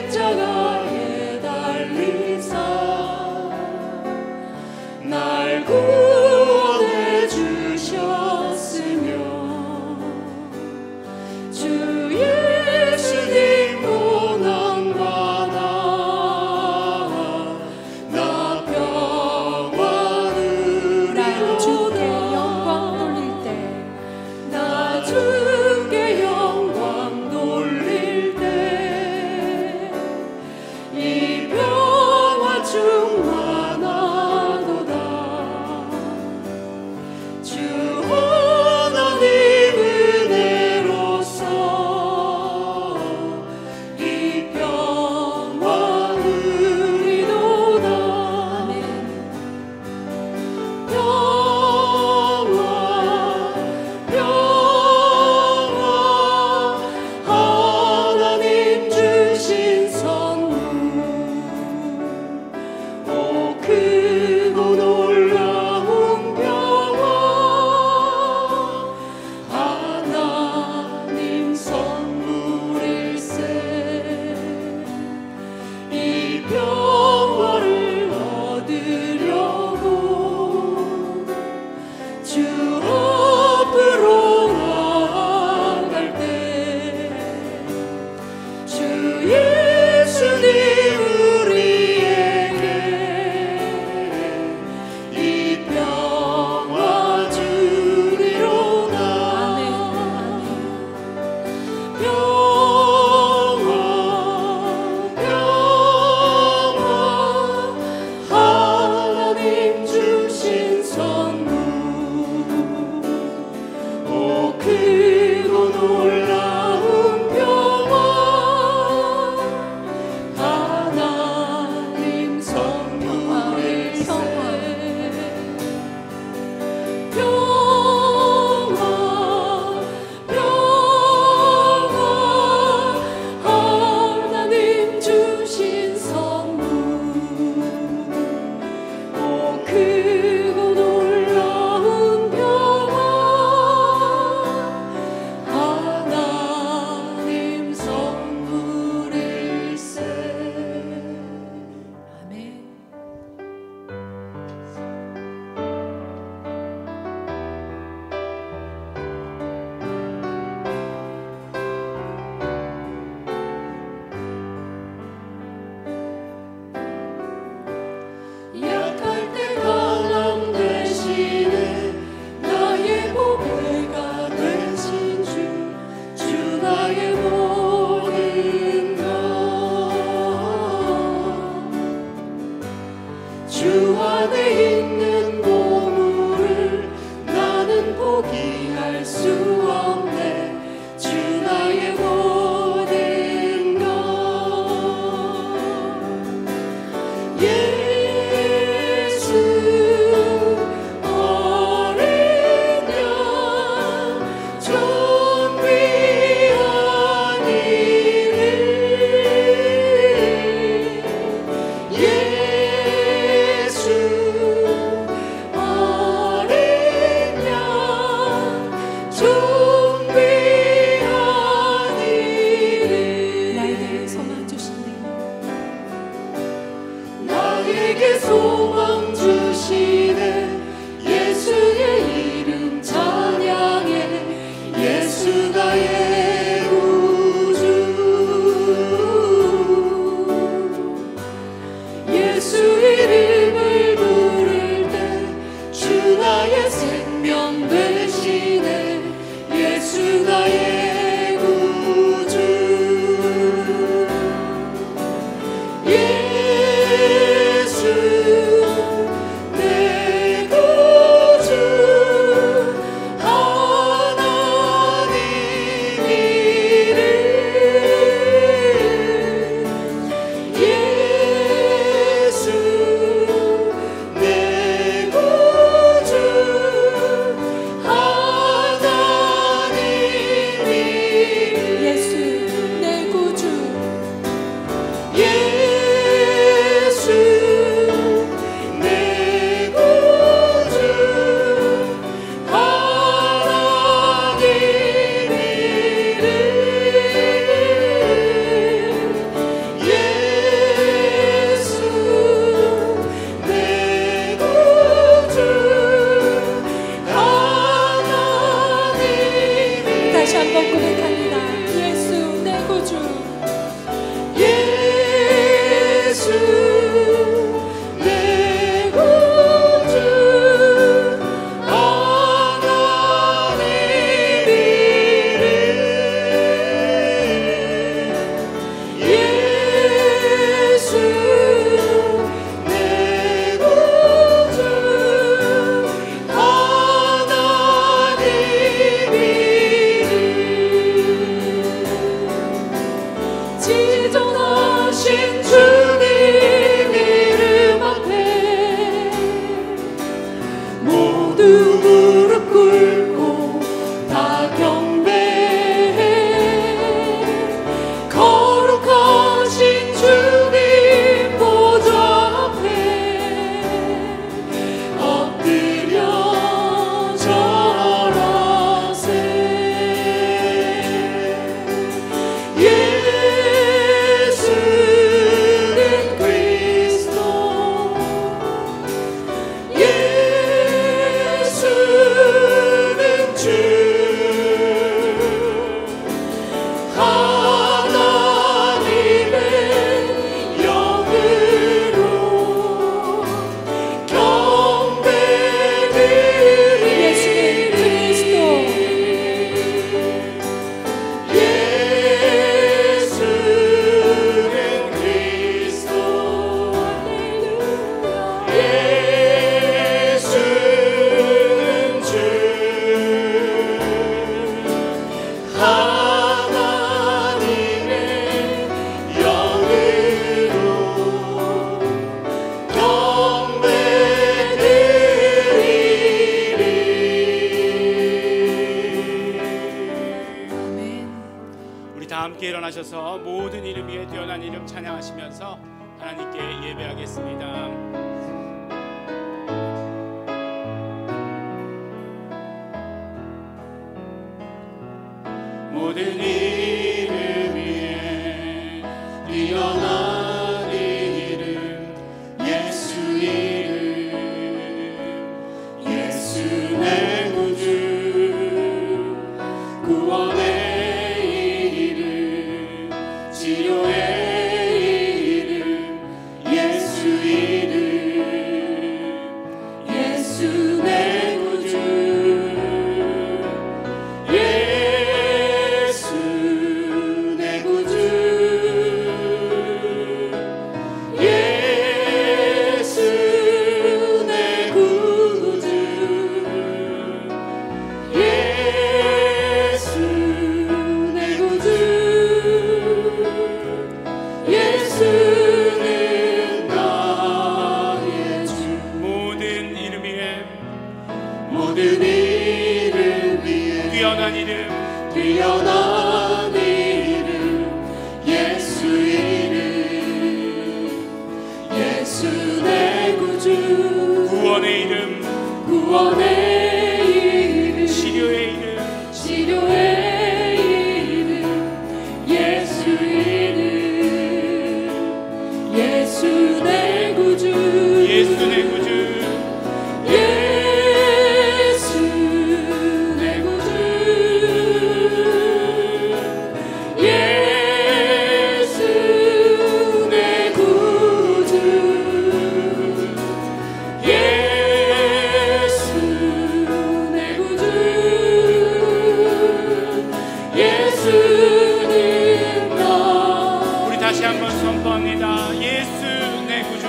십자가에 달리사 날 구원해 주셨으며 주 예수님 고난받아 나 평안을 나 주께 영광 돌릴 때 나 주께 영광 돌릴 때 이 평화 충만하도다. 주 하나님 은혜로서 이 평화 누리도다. 하나님 주신 선물 오 크고 놀라운 평화 하나님 선물일세. 이 평화를 얻으려고 주 앞으로 나아갈 때 주 예수님 우리에게 이 평화 주리로다. 평화 하나님 주신 선물 오 크고 놀라운 평화 하나님 선물일세. 하나님 주신 선물 오 크고 놀라운 평화 하나님 선물일세. 아멘. 약할 때 강함 대신에 나의 보배가 되신 주 나의 모든 것 주 안에 있는 보물을 나는 포기할 수 없네. 주 나의 모든 것 예수 어린 양 존귀한 이름 예수 일어나셔서 모든 이름 위에 뛰어난 이름 찬양하시면서 하나님께 예배하겠습니다. 모든 이름 위에 뛰어난 이름 예수 이름 예수 내 구주 구원의 이름 치료의 이름 예수 이름 예수 내 구주 모든 이름 위에 뛰어난 이름 뛰어난 이름 예수 이름 예수 내 구주 구원의 이름 구원의 이름 치료의 이름 치료의 이름 예수 이름 예수 내 구주 예수 내 구주 다시 한번 선포합니다. 예수 내 구주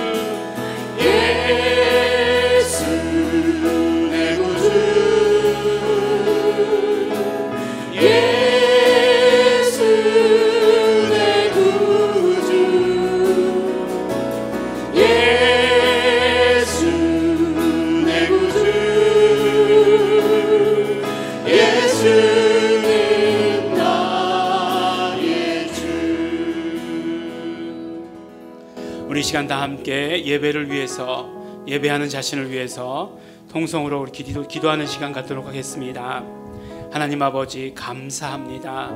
예수 내 구주 예수 내 구주 예수 내 구주 예수는 나의 주. 우리 시간 다 함께 예배를 위해서 예배하는 자신을 위해서 통성으로 우리 기도하는 시간 갖도록 하겠습니다. 하나님 아버지 감사합니다.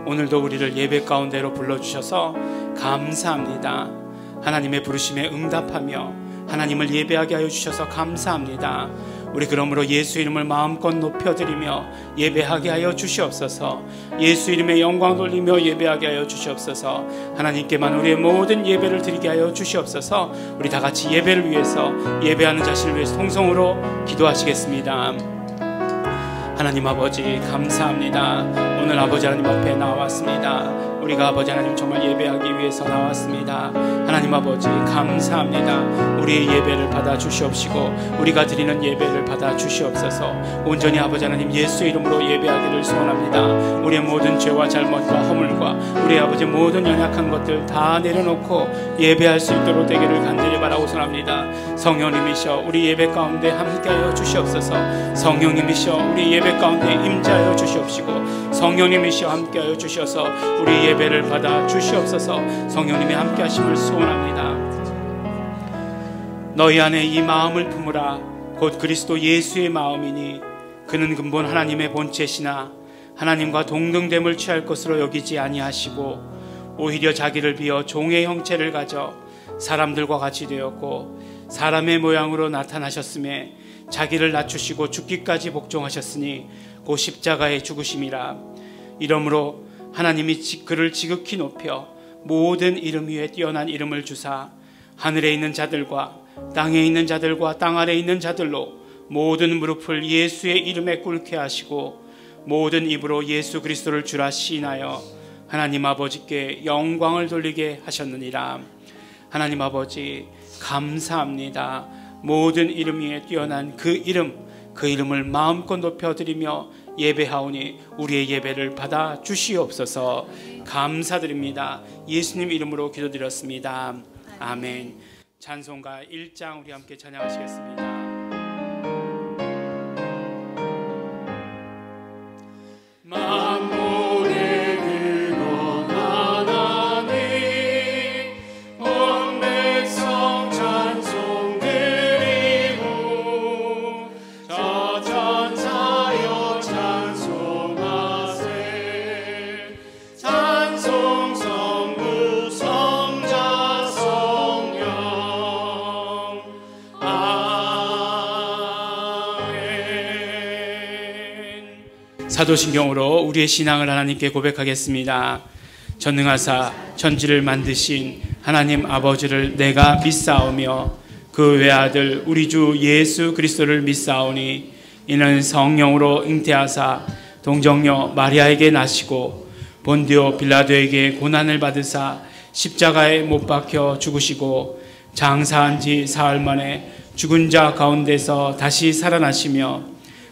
오늘도 우리를 예배 가운데로 불러주셔서 감사합니다. 하나님의 부르심에 응답하며 하나님을 예배하게 하여 주셔서 감사합니다. 우리 그러므로 예수 이름을 마음껏 높여드리며 예배하게 하여 주시옵소서. 예수 이름의 영광 돌리며 예배하게 하여 주시옵소서. 하나님께만 우리의 모든 예배를 드리게 하여 주시옵소서. 우리 다 같이 예배를 위해서 예배하는 자신을 위해서 통성으로 기도하시겠습니다. 하나님 아버지 감사합니다. 오늘 아버지 하나님 앞에 나왔습니다. 우리가 아버지 하나님 정말 예배하기 위해서 나왔습니다. 하나님 아버지 감사합니다. 우리의 예배를 받아 주시옵시고 우리가 드리는 예배를 받아 주시옵소서. 온전히 아버지 하나님 예수 이름으로 예배하기를 소원합니다. 우리의 모든 죄와 잘못과 허물과 우리 아버지 모든 연약한 것들 다 내려놓고 예배할 수 있도록 되기를 간절히 바라고 소원합니다. 성령님이셔 우리 예배 가운데 함께하여 주시옵소서. 성령님이셔 우리 예배 가운데 임재하여 주시옵시고 성령님이시여 함께하여 주셔서 우리 예배를 받아 주시옵소서. 성령님이 함께하심을 소원합니다. 너희 안에 이 마음을 품으라. 곧 그리스도 예수의 마음이니 그는 근본 하나님의 본체시나 하나님과 동등됨을 취할 것으로 여기지 아니하시고 오히려 자기를 비어 종의 형체를 가져 사람들과 같이 되었고 사람의 모양으로 나타나셨음에 자기를 낮추시고 죽기까지 복종하셨으니 곧 십자가의 죽으심이라. 이러므로 하나님이 그를 지극히 높여 모든 이름 위에 뛰어난 이름을 주사 하늘에 있는 자들과 땅에 있는 자들과 땅 아래에 있는 자들로 모든 무릎을 예수의 이름에 꿇게 하시고 모든 입으로 예수 그리스도를 주라 시인하여 하나님 아버지께 영광을 돌리게 하셨느니라. 하나님 아버지 감사합니다. 모든 이름 위에 뛰어난 그 이름을 마음껏 높여드리며 예배하오니 우리의 예배를 받아 주시옵소서. 감사드립니다. 예수님 이름으로 기도드렸습니다. 아멘. 찬송가 1장 우리 함께 찬양하시겠습니다. 만물의 근원하시고 사도신경으로 우리의 신앙을 하나님께 고백하겠습니다. 전능하사 천지를 만드신 하나님 아버지를 내가 믿사오며 그 외아들 우리 주 예수 그리스도를 믿사오니 이는 성령으로 잉태하사 동정녀 마리아에게 나시고 본디오 빌라도에게 고난을 받으사 십자가에 못 박혀 죽으시고 장사한 지 사흘 만에 죽은 자 가운데서 다시 살아나시며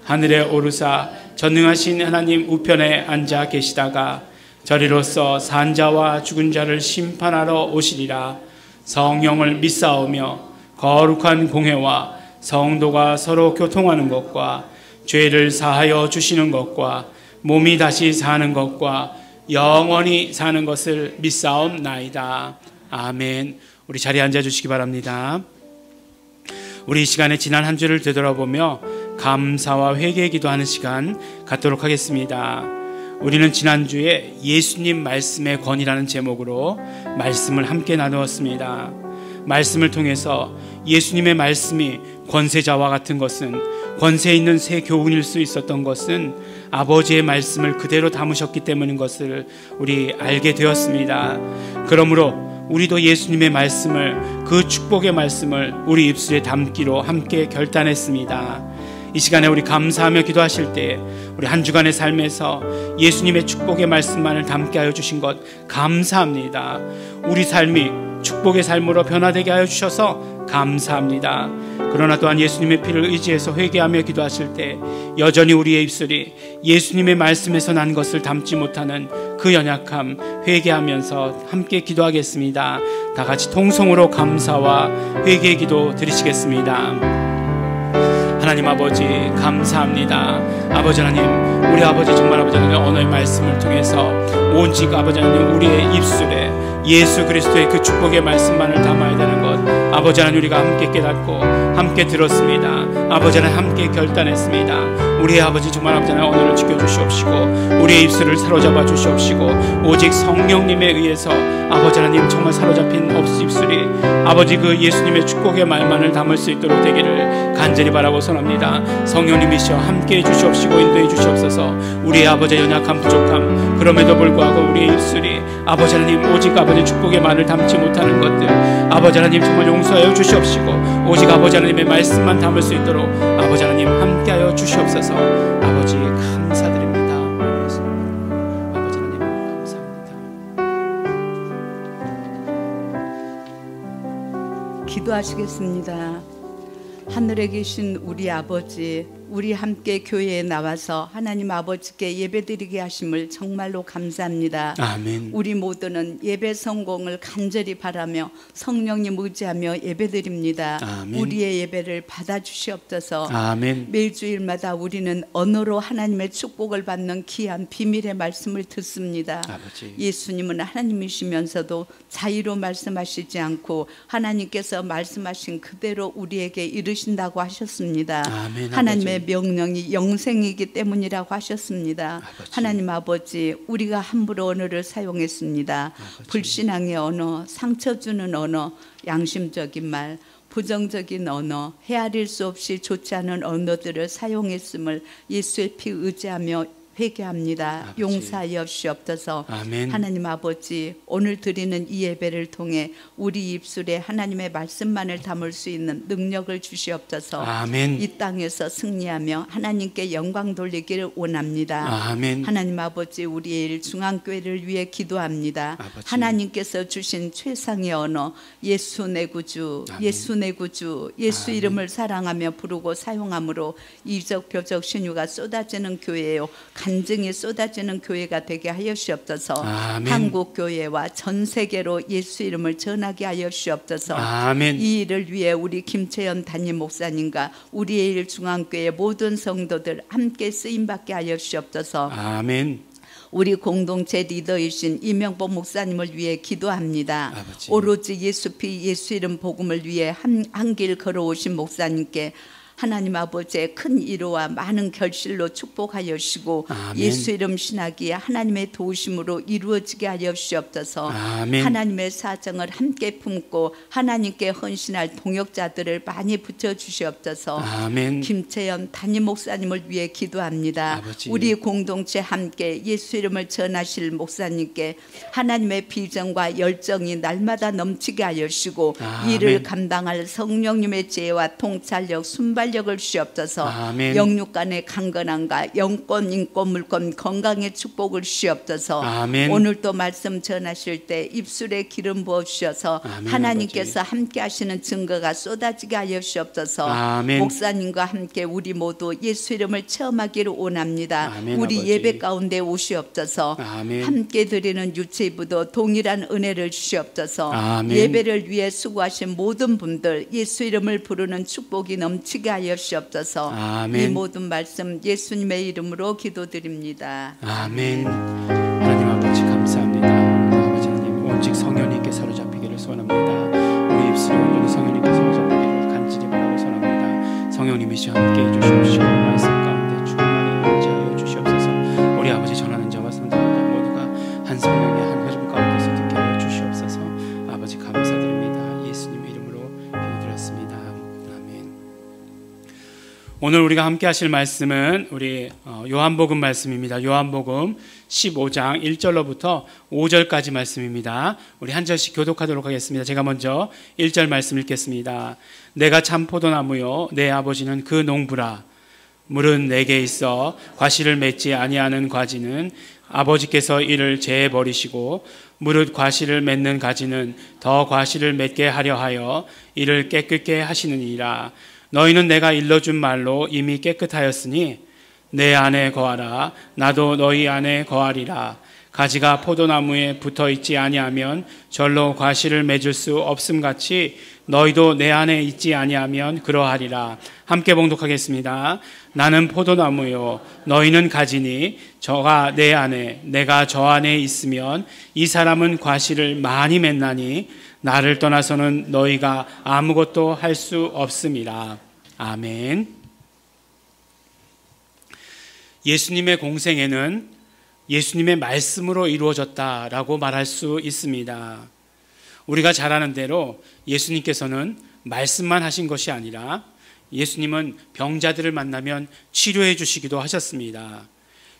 하늘에 오르사 전능하신 하나님 우편에 앉아 계시다가 저리로서 산 자와 죽은 자를 심판하러 오시리라. 성령을 믿사오며 거룩한 공회와 성도가 서로 교통하는 것과 죄를 사하여 주시는 것과 몸이 다시 사는 것과 영원히 사는 것을 믿사옵나이다. 아멘. 우리 자리에 앉아 주시기 바랍니다. 우리 이 시간에 지난 한 주를 되돌아보며 감사와 회개 기도하는 시간 갖도록 하겠습니다. 우리는 지난주에 예수님 말씀의 권위라는 제목으로 말씀을 함께 나누었습니다. 말씀을 통해서 예수님의 말씀이 권세자와 같은 것은, 권세 있는 새 교훈일 수 있었던 것은 아버지의 말씀을 그대로 담으셨기 때문인 것을 우리 알게 되었습니다. 그러므로 우리도 예수님의 말씀을, 그 축복의 말씀을 우리 입술에 담기로 함께 결단했습니다. 이 시간에 우리 감사하며 기도하실 때 우리 한 주간의 삶에서 예수님의 축복의 말씀만을 담게 하여 주신 것 감사합니다. 우리 삶이 축복의 삶으로 변화되게 하여 주셔서 감사합니다. 그러나 또한 예수님의 피를 의지해서 회개하며 기도하실 때 여전히 우리의 입술이 예수님의 말씀에서 난 것을 담지 못하는 그 연약함 회개하면서 함께 기도하겠습니다. 다 같이 통성으로 감사와 회개의 기도 드리시겠습니다. 하나님 아버지 감사합니다. 아버지 하나님, 우리 아버지 정말 아버지 하나님 오늘 말씀을 통해서 오직 아버지 하나님 우리의 입술에 예수 그리스도의 그 축복의 말씀만을 담아야 되는 것 아버지 하나님 우리가 함께 깨닫고 함께 들었습니다. 아버지 하나님 함께 결단했습니다. 우리의 아버지 정말 아버지 하나님 오늘을 지켜주시옵시고 우리의 입술을 사로잡아 주시옵시고 오직 성령님에 의해서 아버지 하나님 정말 사로잡힌 입술이 아버지 그 예수님의 축복의 말만을 담을 수 있도록 되기를 간절히 바라고 선합니다. 성령님이시여 함께해 주시옵시고 인도해 주시옵소서. 우리의 아버지의 연약함 부족함 그럼에도 불구하고 우리의 입술이 아버지 하나님 오직 아버지 축복의 말을 담지 못하는 것들 아버지 하나님 정말 용서하여 주시옵시고 오직 아버지 하나님의 말씀만 담을 수 있도록 아버지 하나님 함께하여 주시옵소서. 아버지 감사드립니다. 아버지 하나님 감사합니다. 기도하시겠습니다. 하늘에 계신 우리 아버지, 우리 함께 교회에 나와서 하나님 아버지께 예배드리게 하심을 정말로 감사합니다. 아멘. 우리 모두는 예배 성공을 간절히 바라며 성령님 의지하며 예배드립니다. 아멘. 우리의 예배를 받아주시옵소서. 아멘. 매일주일마다 우리는 언어로 하나님의 축복을 받는 귀한 비밀의 말씀을 듣습니다. 아버지. 예수님은 하나님이시면서도 자의로 말씀하시지 않고 하나님께서 말씀하신 그대로 우리에게 이르신다고 하셨습니다. 아멘. 하나님의 명령이 영생이기 때문이라고 하셨습니다. 아버지. 하나님 아버지, 우리가 함부로 언어를 사용했습니다. 아버지. 불신앙의 언어, 상처 주는 언어, 양심적인 말, 부정적인 언어, 헤아릴 수 없이 좋지 않은 언어들을 사용했음을 예수의 피 의지하며 회개합니다. 아버지. 용서하여 주시옵소서. 아멘. 하나님 아버지, 오늘 드리는 이 예배를 통해 우리 입술에 하나님의 말씀만을 담을 수 있는 능력을 주시옵소서. 아멘. 이 땅에서 승리하며 하나님께 영광 돌리기를 원합니다. 아멘. 하나님 아버지, 우리의 중앙교회를 위해 기도합니다. 아버지. 하나님께서 주신 최상의 언어, 예수 내 구주, 아멘. 예수 내 구주, 예수 아멘. 이름을 사랑하며 부르고 사용함으로 이적 표적 신유가 쏟아지는 교회요 간증이 쏟아지는 교회가 되게 하여 주시옵소서. 아멘. 한국 교회와 전 세계로 예수 이름을 전하게 하여 주시옵소서. 아멘. 이 일을 위해 우리 김채연 담임 목사님과 우리의 일 중앙교회 모든 성도들 함께 쓰임받게 하여 주시옵소서. 아멘. 우리 공동체 리더이신 이명복 목사님을 위해 기도합니다. 아버지. 오로지 예수 피 예수 이름 복음을 위해 한 길 걸어오신 목사님께 하나님 아버지의 큰 위로와 많은 결실로 축복하여 주시고 아멘. 예수 이름 신학이 하나님의 도우심으로 이루어지게 하여 주시옵소서. 아멘. 하나님의 사정을 함께 품고 하나님께 헌신할 동역자들을 많이 붙여주시옵소서. 아멘. 김채연 담임 목사님을 위해 기도합니다. 아버지. 우리 공동체 함께 예수 이름을 전하실 목사님께 하나님의 비전과 열정이 날마다 넘치게 하여 주시고 아멘. 이를 감당할 성령님의 지혜와 통찰력, 순발력을 주시옵소서. 아멘. 영육 간의 강건함과 영권, 인권, 물권, 건강의 축복을 주시옵소서. 아멘. 오늘도 말씀 전하실 때 입술에 기름 부어 주셔서 아멘, 하나님께서 함께 하시는 증거가 쏟아지게 하여 주옵소서. 아멘. 목사님과 함께 우리 모두 예수 이름을 체험하기를 원합니다. 아멘, 우리 아버지. 예배 가운데 오시옵소서. 아멘. 함께 드리는 유체부도 동일한 은혜를 주시옵소서. 아멘. 예배를 위해 수고하신 모든 분들 예수 이름을 부르는 축복이 넘치게 하여 주시옵소서. 아멘. 이 모든 말씀 예수님의 이름으로 기도드립니다. 아멘. 하나님 아버지 감사합니다. 아버지 하나님 오직 성령님께 사로잡히기를 소원합니다. 우리 입술에 온전히 성령님께 사로잡히기를 간절히 바라고 소원합니다. 성령님이시 함께 해주시옵시고 말씀 가운데 충만히 임재하여 주시옵소서. 우리 아버지 전하는 자와 선택하는 자 모두가 한 성령의 한 흐름 가운데서 듣게 하여 주시옵소서. 아버지 감사드립니다. 예수님의 이름으로 기도드렸습니다. 아멘. 오늘 우리가 함께 하실 말씀은 우리 요한복음 말씀입니다. 요한복음 15장 1절로부터 5절까지 말씀입니다. 우리 한 절씩 교독하도록 하겠습니다. 제가 먼저 1절 말씀 읽겠습니다. 내가 참 포도나무요 내 아버지는 그 농부라. 물은 내게 있어 과실을 맺지 아니하는 가지는 아버지께서 이를 제해 버리시고 무릇 과실을 맺는 가지는 더 과실을 맺게 하려 하여 이를 깨끗게 하시느니라. 너희는 내가 일러준 말로 이미 깨끗하였으니 내 안에 거하라. 나도 너희 안에 거하리라. 가지가 포도나무에 붙어 있지 아니하면 절로 과실을 맺을 수 없음같이 너희도 내 안에 있지 아니하면 그러하리라. 함께 봉독하겠습니다. 나는 포도나무요 너희는 가지니 저가 내 안에 내가 저 안에 있으면 이 사람은 과실을 많이 맺나니 나를 떠나서는 너희가 아무것도 할 수 없음이라. 아멘. 예수님의 공생애는 예수님의 말씀으로 이루어졌다라고 말할 수 있습니다. 우리가 잘 아는 대로 예수님께서는 말씀만 하신 것이 아니라 예수님은 병자들을 만나면 치료해 주시기도 하셨습니다.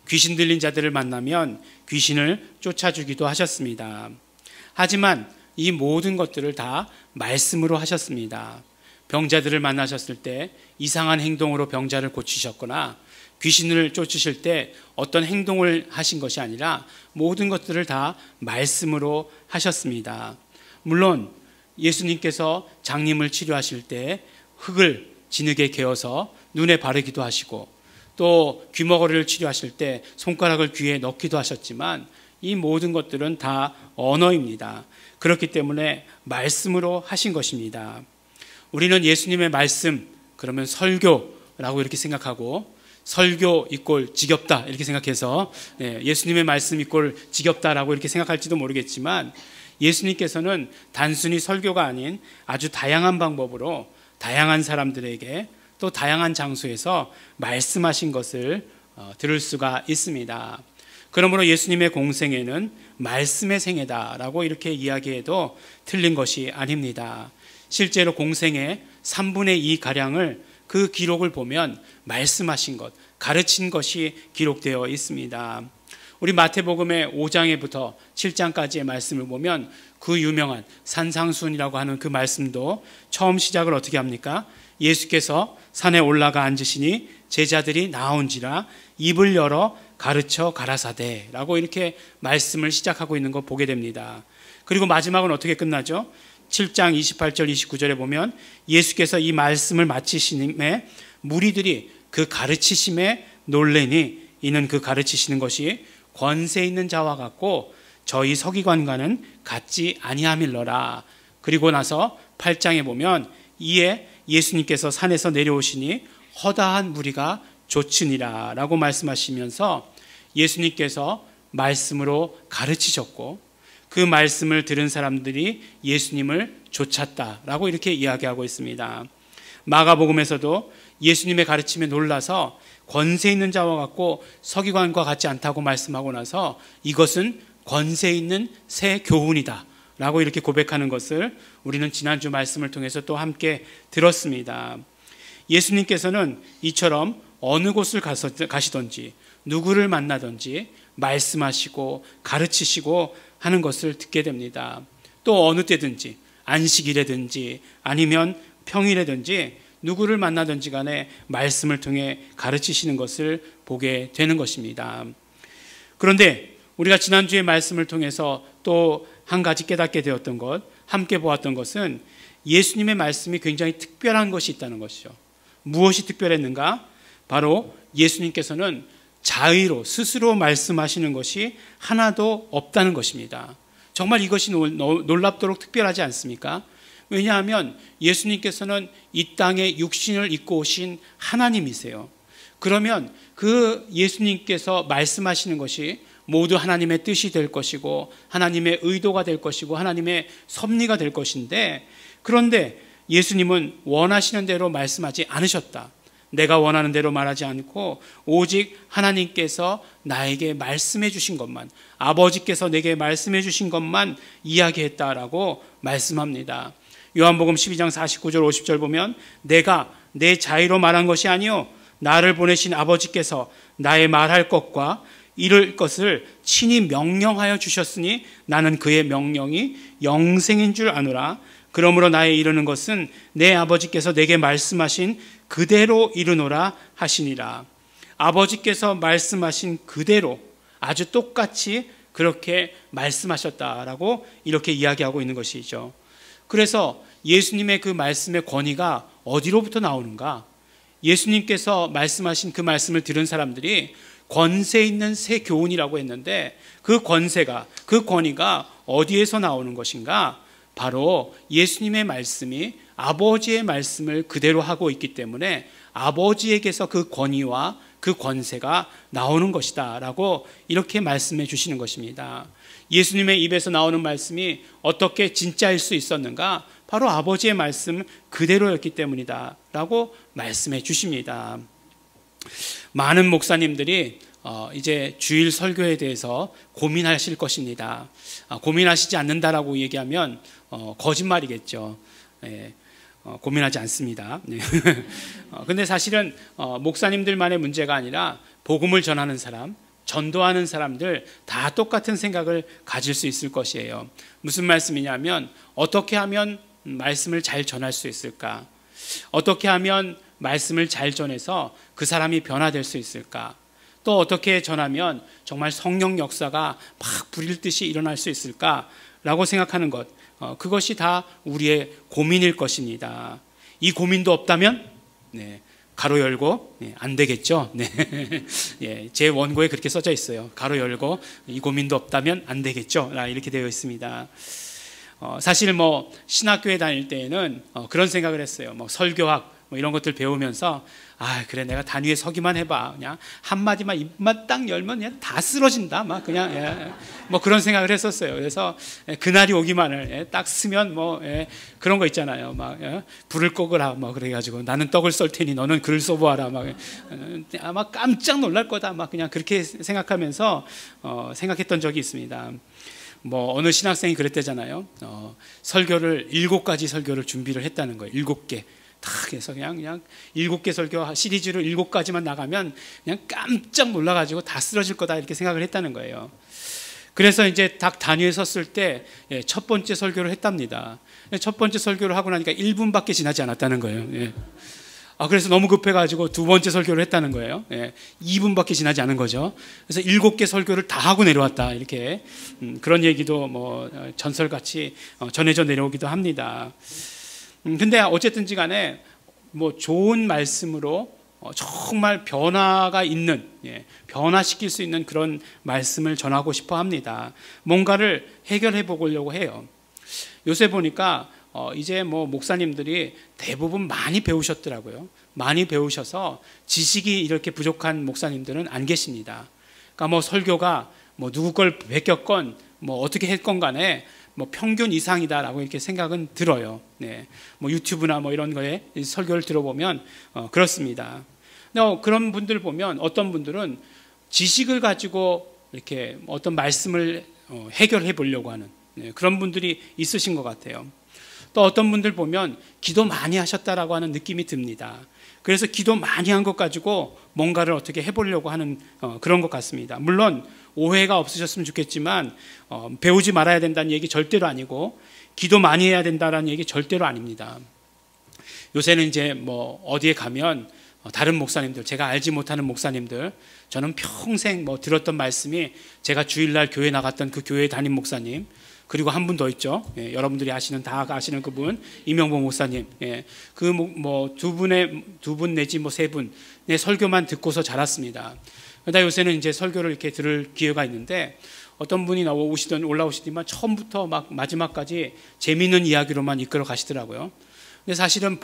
귀신 들린 자들을 만나면 귀신을 쫓아주기도 하셨습니다. 하지만 이 모든 것들을 다 말씀으로 하셨습니다. 병자들을 만나셨을 때 이상한 행동으로 병자를 고치셨거나 귀신을 쫓으실 때 어떤 행동을 하신 것이 아니라 모든 것들을 다 말씀으로 하셨습니다. 물론 예수님께서 장님을 치료하실 때 흙을 진흙에 개어서 눈에 바르기도 하시고 또 귀머거리를 치료하실 때 손가락을 귀에 넣기도 하셨지만 이 모든 것들은 다 언어입니다. 그렇기 때문에 말씀으로 하신 것입니다. 우리는 예수님의 말씀 그러면 설교라고 이렇게 생각하고 설교 이꼴 지겹다 이렇게 생각해서 예수님의 말씀 이꼴 지겹다라고 이렇게 생각할지도 모르겠지만 예수님께서는 단순히 설교가 아닌 아주 다양한 방법으로 다양한 사람들에게 또 다양한 장소에서 말씀하신 것을 들을 수가 있습니다. 그러므로 예수님의 공생애는 말씀의 생애다라고 이렇게 이야기해도 틀린 것이 아닙니다. 실제로 공생애 3분의 2 가량을 그 기록을 보면 말씀하신 것, 가르친 것이 기록되어 있습니다. 우리 마태복음의 5장에부터 7장까지의 말씀을 보면 그 유명한 산상순이라고 하는 그 말씀도 처음 시작을 어떻게 합니까? 예수께서 산에 올라가 앉으시니 제자들이 나온지라 입을 열어 가르쳐 가라사대라고 이렇게 말씀을 시작하고 있는 거 보게 됩니다. 그리고 마지막은 어떻게 끝나죠? 7장 28절 29절에 보면 예수께서 이 말씀을 마치심에 무리들이 그 가르치심에 놀래니 이는 그 가르치시는 것이 권세 있는 자와 같고 저희 서기관과는 같지 아니함일러라. 그리고 나서 8장에 보면 이에 예수님께서 산에서 내려오시니 허다한 무리가 좇으니라 라고 말씀하시면서 예수님께서 말씀으로 가르치셨고 그 말씀을 들은 사람들이 예수님을 좇았다라고 이렇게 이야기하고 있습니다. 마가복음에서도 예수님의 가르침에 놀라서 권세 있는 자와 같고 서기관과 같지 않다고 말씀하고 나서 이것은 권세 있는 새 교훈이다 라고 이렇게 고백하는 것을 우리는 지난주 말씀을 통해서 또 함께 들었습니다. 예수님께서는 이처럼 어느 곳을 가시든지 누구를 만나든지 말씀하시고 가르치시고 하는 것을 듣게 됩니다. 또 어느 때든지 안식일이든지 아니면 평일이든지 누구를 만나든지 간에 말씀을 통해 가르치시는 것을 보게 되는 것입니다. 그런데 우리가 지난주의 말씀을 통해서 또 한 가지 깨닫게 되었던 것, 함께 보았던 것은 예수님의 말씀이 굉장히 특별한 것이 있다는 것이죠. 무엇이 특별했는가? 바로 예수님께서는 자의로 스스로 말씀하시는 것이 하나도 없다는 것입니다. 정말 이것이 놀랍도록 특별하지 않습니까? 왜냐하면 예수님께서는 이 땅에 육신을 입고 오신 하나님이세요. 그러면 그 예수님께서 말씀하시는 것이 모두 하나님의 뜻이 될 것이고 하나님의 의도가 될 것이고 하나님의 섭리가 될 것인데, 그런데 예수님은 원하시는 대로 말씀하지 않으셨다. 내가 원하는 대로 말하지 않고 오직 하나님께서 나에게 말씀해 주신 것만, 아버지께서 내게 말씀해 주신 것만 이야기했다라고 말씀합니다. 요한복음 12장 49절 50절 보면 내가 내 자의로 말한 것이 아니요 나를 보내신 아버지께서 나의 말할 것과 이룰 것을 친히 명령하여 주셨으니 나는 그의 명령이 영생인 줄 아노라. 그러므로 나의 이르는 것은 내 아버지께서 내게 말씀하신 그대로 이르노라 하시니라. 아버지께서 말씀하신 그대로 아주 똑같이 그렇게 말씀하셨다라고 이렇게 이야기하고 있는 것이죠. 그래서 예수님의 그 말씀의 권위가 어디로부터 나오는가? 예수님께서 말씀하신 그 말씀을 들은 사람들이 권세 있는 새 교훈이라고 했는데 그 권세가, 그 권위가 어디에서 나오는 것인가? 바로 예수님의 말씀이 아버지의 말씀을 그대로 하고 있기 때문에 아버지에게서 그 권위와 그 권세가 나오는 것이다 라고 이렇게 말씀해 주시는 것입니다. 예수님의 입에서 나오는 말씀이 어떻게 진짜일 수 있었는가? 바로 아버지의 말씀 그대로였기 때문이다 라고 말씀해 주십니다. 많은 목사님들이 이제 주일 설교에 대해서 고민하실 것입니다. 고민하시지 않는다라고 얘기하면 거짓말이겠죠. 고민하지 않습니다. 근데 사실은 목사님들만의 문제가 아니라 복음을 전하는 사람, 전도하는 사람들 다 똑같은 생각을 가질 수 있을 것이에요. 무슨 말씀이냐면 어떻게 하면 말씀을 잘 전할 수 있을까? 어떻게 하면 말씀을 잘 전해서 그 사람이 변화될 수 있을까? 또 어떻게 전하면 정말 성령 역사가 막 불일듯이 일어날 수 있을까라고 생각하는 것, 그것이 다 우리의 고민일 것입니다. 이 고민도 없다면 가로 열고 안 되겠죠. 제 원고에 그렇게 써져 있어요. 가로 열고 이 고민도 없다면 안 되겠죠. 이렇게 되어 있습니다. 사실 신학교에 다닐 때에는 그런 생각을 했어요. 설교학 이런 것들 배우면서 그래 내가 단위에 서기만 해봐, 그냥 한마디만 입만 딱 열면 그냥 다 쓰러진다, 그냥 그런 생각을 했었어요. 그래서 그날이 오기만을 딱 쓰면 그런 거 있잖아요. 불을 끄거라 그래가지고 나는 떡을 썰 테니 너는 글을 써보아라. 아마 깜짝 놀랄 거다. 그냥 그렇게 생각하면서 생각했던 적이 있습니다. 어느 신학생이 그랬대잖아요. 설교를 7가지 설교를 준비를 했다는 거예요. 7개. 딱 해서 그냥 7개 설교 시리즈로 7가지만 나가면 그냥 깜짝 놀라가지고 다 쓰러질 거다 이렇게 생각을 했다는 거예요. 그래서 이제 딱 단위에 섰을 때 첫 번째 설교를 했답니다. 첫 번째 설교를 하고 나니까 1분밖에 지나지 않았다는 거예요. 그래서 너무 급해가지고 두 번째 설교를 했다는 거예요. 2분밖에 지나지 않은 거죠. 그래서 7개 설교를 다 하고 내려왔다 이렇게 그런 얘기도 전설같이 전해져 내려오기도 합니다. 근데 어쨌든지 간에 좋은 말씀으로 정말 변화가 있는, 변화시킬 수 있는 그런 말씀을 전하고 싶어 합니다. 뭔가를 해결해 보려고 해요. 요새 보니까 이제 목사님들이 대부분 많이 배우셨더라고요. 많이 배우셔서 지식이 이렇게 부족한 목사님들은 안 계십니다. 그러니까 설교가 누구 걸 베꼈건 어떻게 했건 간에 뭐 평균 이상이다라고 이렇게 생각은 들어요. 네. 뭐 유튜브나 뭐 이런 거에 설교를 들어보면 그렇습니다. 근데 그런 분들 보면 어떤 분들은 지식을 가지고 이렇게 어떤 말씀을 해결해 보려고 하는 그런 분들이 있으신 것 같아요. 또 어떤 분들 보면 기도 많이 하셨다라고 하는 느낌이 듭니다. 그래서 기도 많이 한 것 가지고 뭔가를 어떻게 해보려고 하는 그런 것 같습니다. 물론 오해가 없으셨으면 좋겠지만 배우지 말아야 된다는 얘기 절대로 아니고 기도 많이 해야 된다는 얘기 절대로 아닙니다. 요새는 이제 뭐 어디에 가면 다른 목사님들, 제가 알지 못하는 목사님들, 저는 평생 뭐 들었던 말씀이 제가 주일날 교회 나갔던 그 교회 담임 목사님, 그리고 한 분 더 있죠. 예, 여러분들이 다 아시는 그분, 이명복 목사님. 예, 그 뭐 두 분 내지 뭐 세 분의 설교만 듣고서 자랐습니다. 그러다 요새는 이제 설교를 이렇게 들을 기회가 있는데 어떤 분이 올라오시더니만 처음부터 막 마지막까지 재미있는 이야기로만 이끌어 가시더라고요. 근데 사실은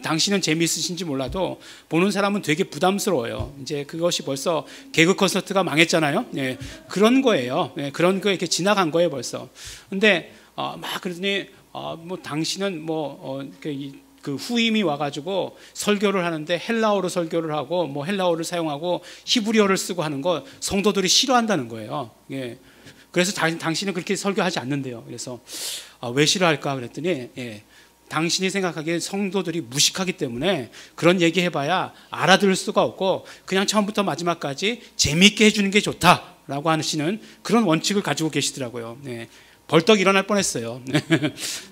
당신은 재미있으신지 몰라도 보는 사람은 되게 부담스러워요. 이제 그것이 벌써 개그 콘서트가 망했잖아요. 예, 그런 거예요. 예, 그런 거 이렇게 지나간 거예요, 벌써. 근데 막 그러더니 뭐 당신은 그 후임이 와가지고 설교를 하는데 헬라어로 설교를 하고 뭐 헬라어를 사용하고 히브리어를 쓰고 하는 거 성도들이 싫어한다는 거예요. 예. 그래서 당신은 그렇게 설교하지 않는데요. 그래서 왜 싫어할까 그랬더니 예. 당신이 생각하기에 성도들이 무식하기 때문에 그런 얘기해봐야 알아들을 수가 없고 그냥 처음부터 마지막까지 재미있게 해주는 게 좋다라고 하시는 그런 원칙을 가지고 계시더라고요. 네. 벌떡 일어날 뻔했어요.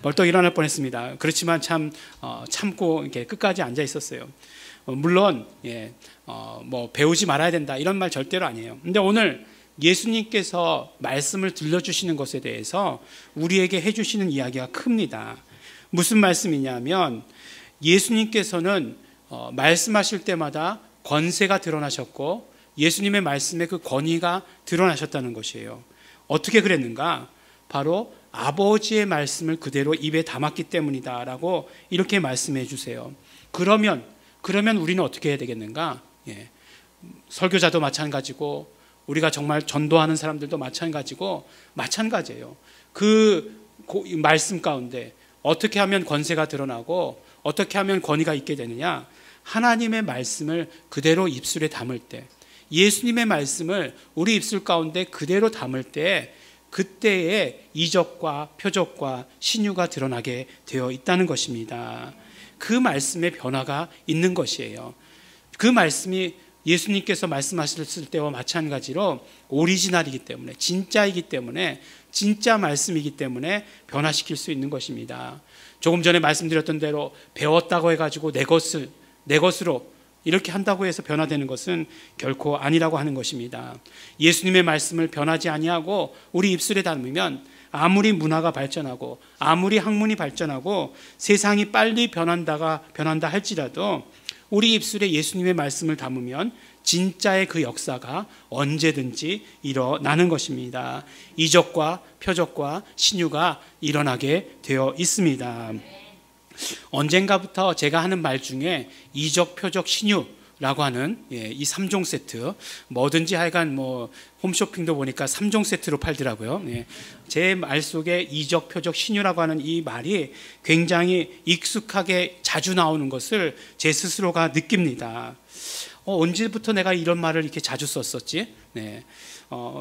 벌떡 일어날 뻔했습니다. 그렇지만 참고 이렇게 끝까지 앉아 있었어요. 물론 뭐 배우지 말아야 된다 이런 말 절대로 아니에요. 근데 오늘 예수님께서 말씀을 들려주시는 것에 대해서 우리에게 해주시는 이야기가 큽니다. 무슨 말씀이냐면 예수님께서는 말씀하실 때마다 권세가 드러나셨고 예수님의 말씀에 그 권위가 드러나셨다는 것이에요. 어떻게 그랬는가? 바로 아버지의 말씀을 그대로 입에 담았기 때문이다라고 이렇게 말씀해 주세요. 그러면 우리는 어떻게 해야 되겠는가? 예. 설교자도 마찬가지고 우리가 정말 전도하는 사람들도 마찬가지예요. 그 말씀 가운데 어떻게 하면 권세가 드러나고 어떻게 하면 권위가 있게 되느냐? 하나님의 말씀을 그대로 입술에 담을 때, 예수님의 말씀을 우리 입술 가운데 그대로 담을 때 그때에 이적과 표적과 신유가 드러나게 되어 있다는 것입니다. 그 말씀의 변화가 있는 것이에요. 그 말씀이 예수님께서 말씀하셨을 때와 마찬가지로 오리지널이기 때문에 진짜이기 때문에 진짜 말씀이기 때문에 변화시킬 수 있는 것입니다. 조금 전에 말씀드렸던 대로 배웠다고 해가지고 내 것으로 이렇게 한다고 해서 변화되는 것은 결코 아니라고 하는 것입니다. 예수님의 말씀을 변하지 아니하고 우리 입술에 담으면 아무리 문화가 발전하고 아무리 학문이 발전하고 세상이 빨리 변한다 할지라도 우리 입술에 예수님의 말씀을 담으면 진짜의 그 역사가 언제든지 일어나는 것입니다. 이적과 표적과 신유가 일어나게 되어 있습니다. 언젠가부터 제가 하는 말 중에 이적, 표적, 신유라고 하는 이 3종 세트, 뭐든지 하여간 뭐 홈쇼핑도 보니까 3종 세트로 팔더라고요. 제 말 속에 이적, 표적, 신유라고 하는 이 말이 굉장히 익숙하게 자주 나오는 것을 제 스스로가 느낍니다. 언제부터 내가 이런 말을 이렇게 자주 썼었지?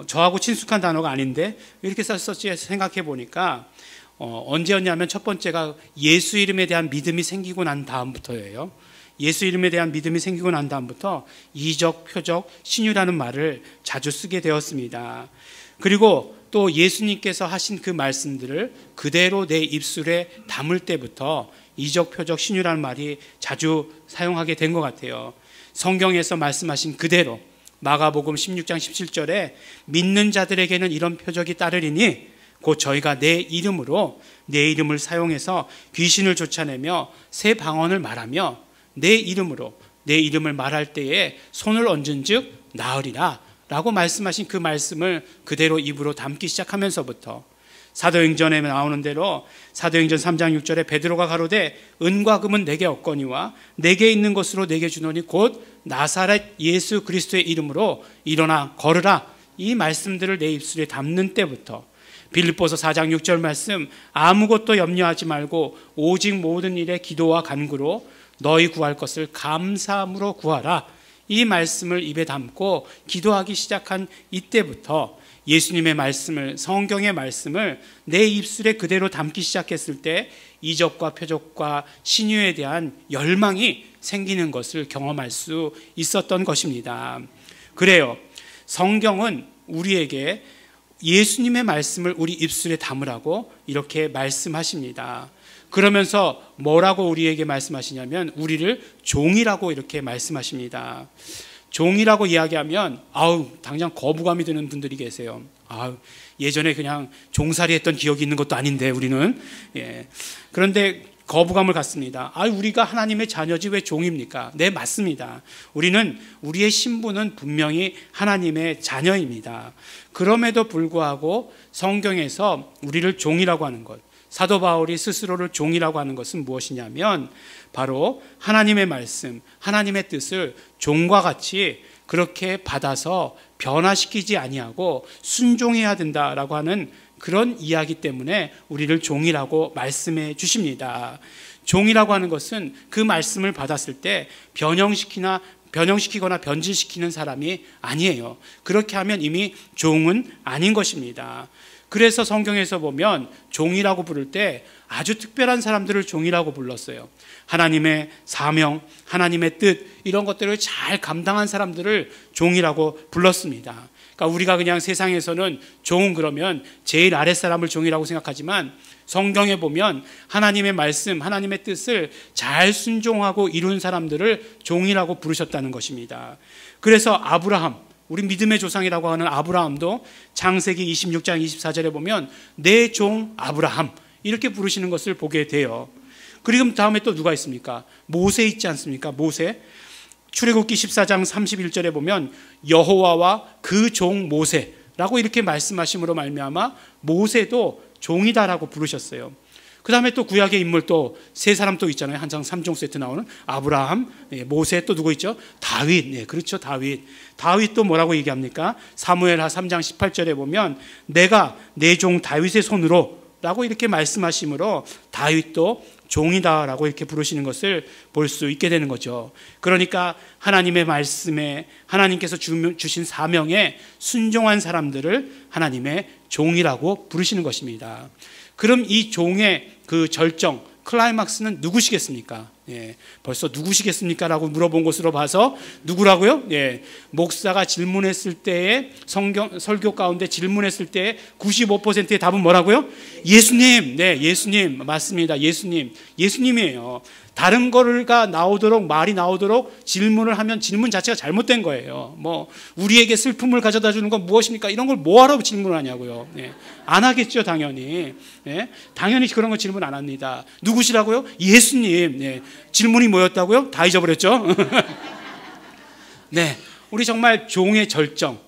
저하고 친숙한 단어가 아닌데 왜 이렇게 썼었지 생각해 보니까 언제였냐면 첫 번째가 예수 이름에 대한 믿음이 생기고 난 다음부터예요. 예수 이름에 대한 믿음이 생기고 난 다음부터 이적, 표적, 신유라는 말을 자주 쓰게 되었습니다. 그리고 또 예수님께서 하신 그 말씀들을 그대로 내 입술에 담을 때부터 이적, 표적, 신유라는 말이 자주 사용하게 된 것 같아요. 성경에서 말씀하신 그대로 마가복음 16장 17절에 믿는 자들에게는 이런 표적이 따르리니 곧 저희가 내 이름을 사용해서 귀신을 쫓아내며 새 방언을 말하며 내 이름을 말할 때에 손을 얹은 즉 나으리라 라고 말씀하신 그 말씀을 그대로 입으로 담기 시작하면서부터 사도행전에 나오는 대로 사도행전 3장 6절에 베드로가 가로되 은과 금은 내게 없거니와 내게 있는 것으로 내게 주노니 곧 나사렛 예수 그리스도의 이름으로 일어나 걸으라 이 말씀들을 내 입술에 담는 때부터 빌립보서 4장 6절 말씀, 아무것도 염려하지 말고 오직 모든 일에 기도와 간구로 너희 구할 것을 감사함으로 구하라. 이 말씀을 입에 담고 기도하기 시작한 이때부터 예수님의 말씀을, 성경의 말씀을 내 입술에 그대로 담기 시작했을 때 이적과 표적과 신유에 대한 열망이 생기는 것을 경험할 수 있었던 것입니다. 그래요. 성경은 우리에게 예수님의 말씀을 우리 입술에 담으라고 이렇게 말씀하십니다. 그러면서 뭐라고 우리에게 말씀하시냐면 우리를 종이라고 이렇게 말씀하십니다. 종이라고 이야기하면 당장 거부감이 드는 분들이 계세요. 예전에 그냥 종살이 했던 기억이 있는 것도 아닌데 우리는. 그런데 거부감을 갖습니다. 우리가 하나님의 자녀지 왜 종입니까? 네, 맞습니다. 우리의 신분은 분명히 하나님의 자녀입니다. 그럼에도 불구하고 성경에서 우리를 종이라고 하는 것, 사도 바울이 스스로를 종이라고 하는 것은 무엇이냐면 바로 하나님의 말씀, 하나님의 뜻을 종과 같이 그렇게 받아서 변화시키지 아니하고 순종해야 된다라고 하는 그런 이야기 때문에 우리를 종이라고 말씀해 주십니다. 종이라고 하는 것은 그 말씀을 받았을 때 변형시키거나 변질시키는 사람이 아니에요. 그렇게 하면 이미 종은 아닌 것입니다. 그래서 성경에서 보면 종이라고 부를 때 아주 특별한 사람들을 종이라고 불렀어요. 하나님의 사명, 하나님의 뜻, 이런 것들을 잘 감당한 사람들을 종이라고 불렀습니다. 그러니까 우리가 그냥 세상에서는 종 그러면 제일 아랫사람을 종이라고 생각하지만 성경에 보면 하나님의 말씀, 하나님의 뜻을 잘 순종하고 이룬 사람들을 종이라고 부르셨다는 것입니다. 그래서 아브라함, 우리 믿음의 조상이라고 하는 아브라함도 창세기 26장 24절에 보면 내 종 아브라함 이렇게 부르시는 것을 보게 돼요. 그리고 다음에 또 누가 있습니까? 모세 있지 않습니까? 모세. 출애굽기 14장 31절에 보면 여호와와 그 종 모세라고 이렇게 말씀하심으로 말미암아 모세도 종이다라고 부르셨어요. 그 다음에 또 구약의 인물 또 세 사람 또 있잖아요. 한 장 3종 세트 나오는 아브라함, 모세, 또 누구 있죠? 다윗. 그렇죠. 다윗 또 뭐라고 얘기합니까? 사무엘하 3장 18절에 보면 내가 내 종 다윗의 손으로 라고 이렇게 말씀하심으로 다윗도 종이다라고 이렇게 부르시는 것을 볼 수 있게 되는 거죠. 그러니까 하나님의 말씀에, 하나님께서 주신 사명에 순종한 사람들을 하나님의 종이라고 부르시는 것입니다. 그럼 이 종의 그 절정, 클라이막스는 누구시겠습니까? 벌써 누구시겠습니까? 라고 물어본 것으로 봐서 누구라고요? 목사가 질문했을 때에 설교 가운데 질문했을 때 95%의 답은 뭐라고요? 예수님. 예수님. 맞습니다. 예수님이에요. 다른 거가 나오도록, 말이 나오도록 질문을 하면 질문 자체가 잘못된 거예요. 우리에게 슬픔을 가져다 주는 건 무엇입니까? 이런 걸 뭐하러 질문을 하냐고요. 안 하겠죠, 당연히. 당연히 그런 거 질문 안 합니다. 누구시라고요? 예수님. 질문이 뭐였다고요? 다 잊어버렸죠? 우리 정말 종의 절정.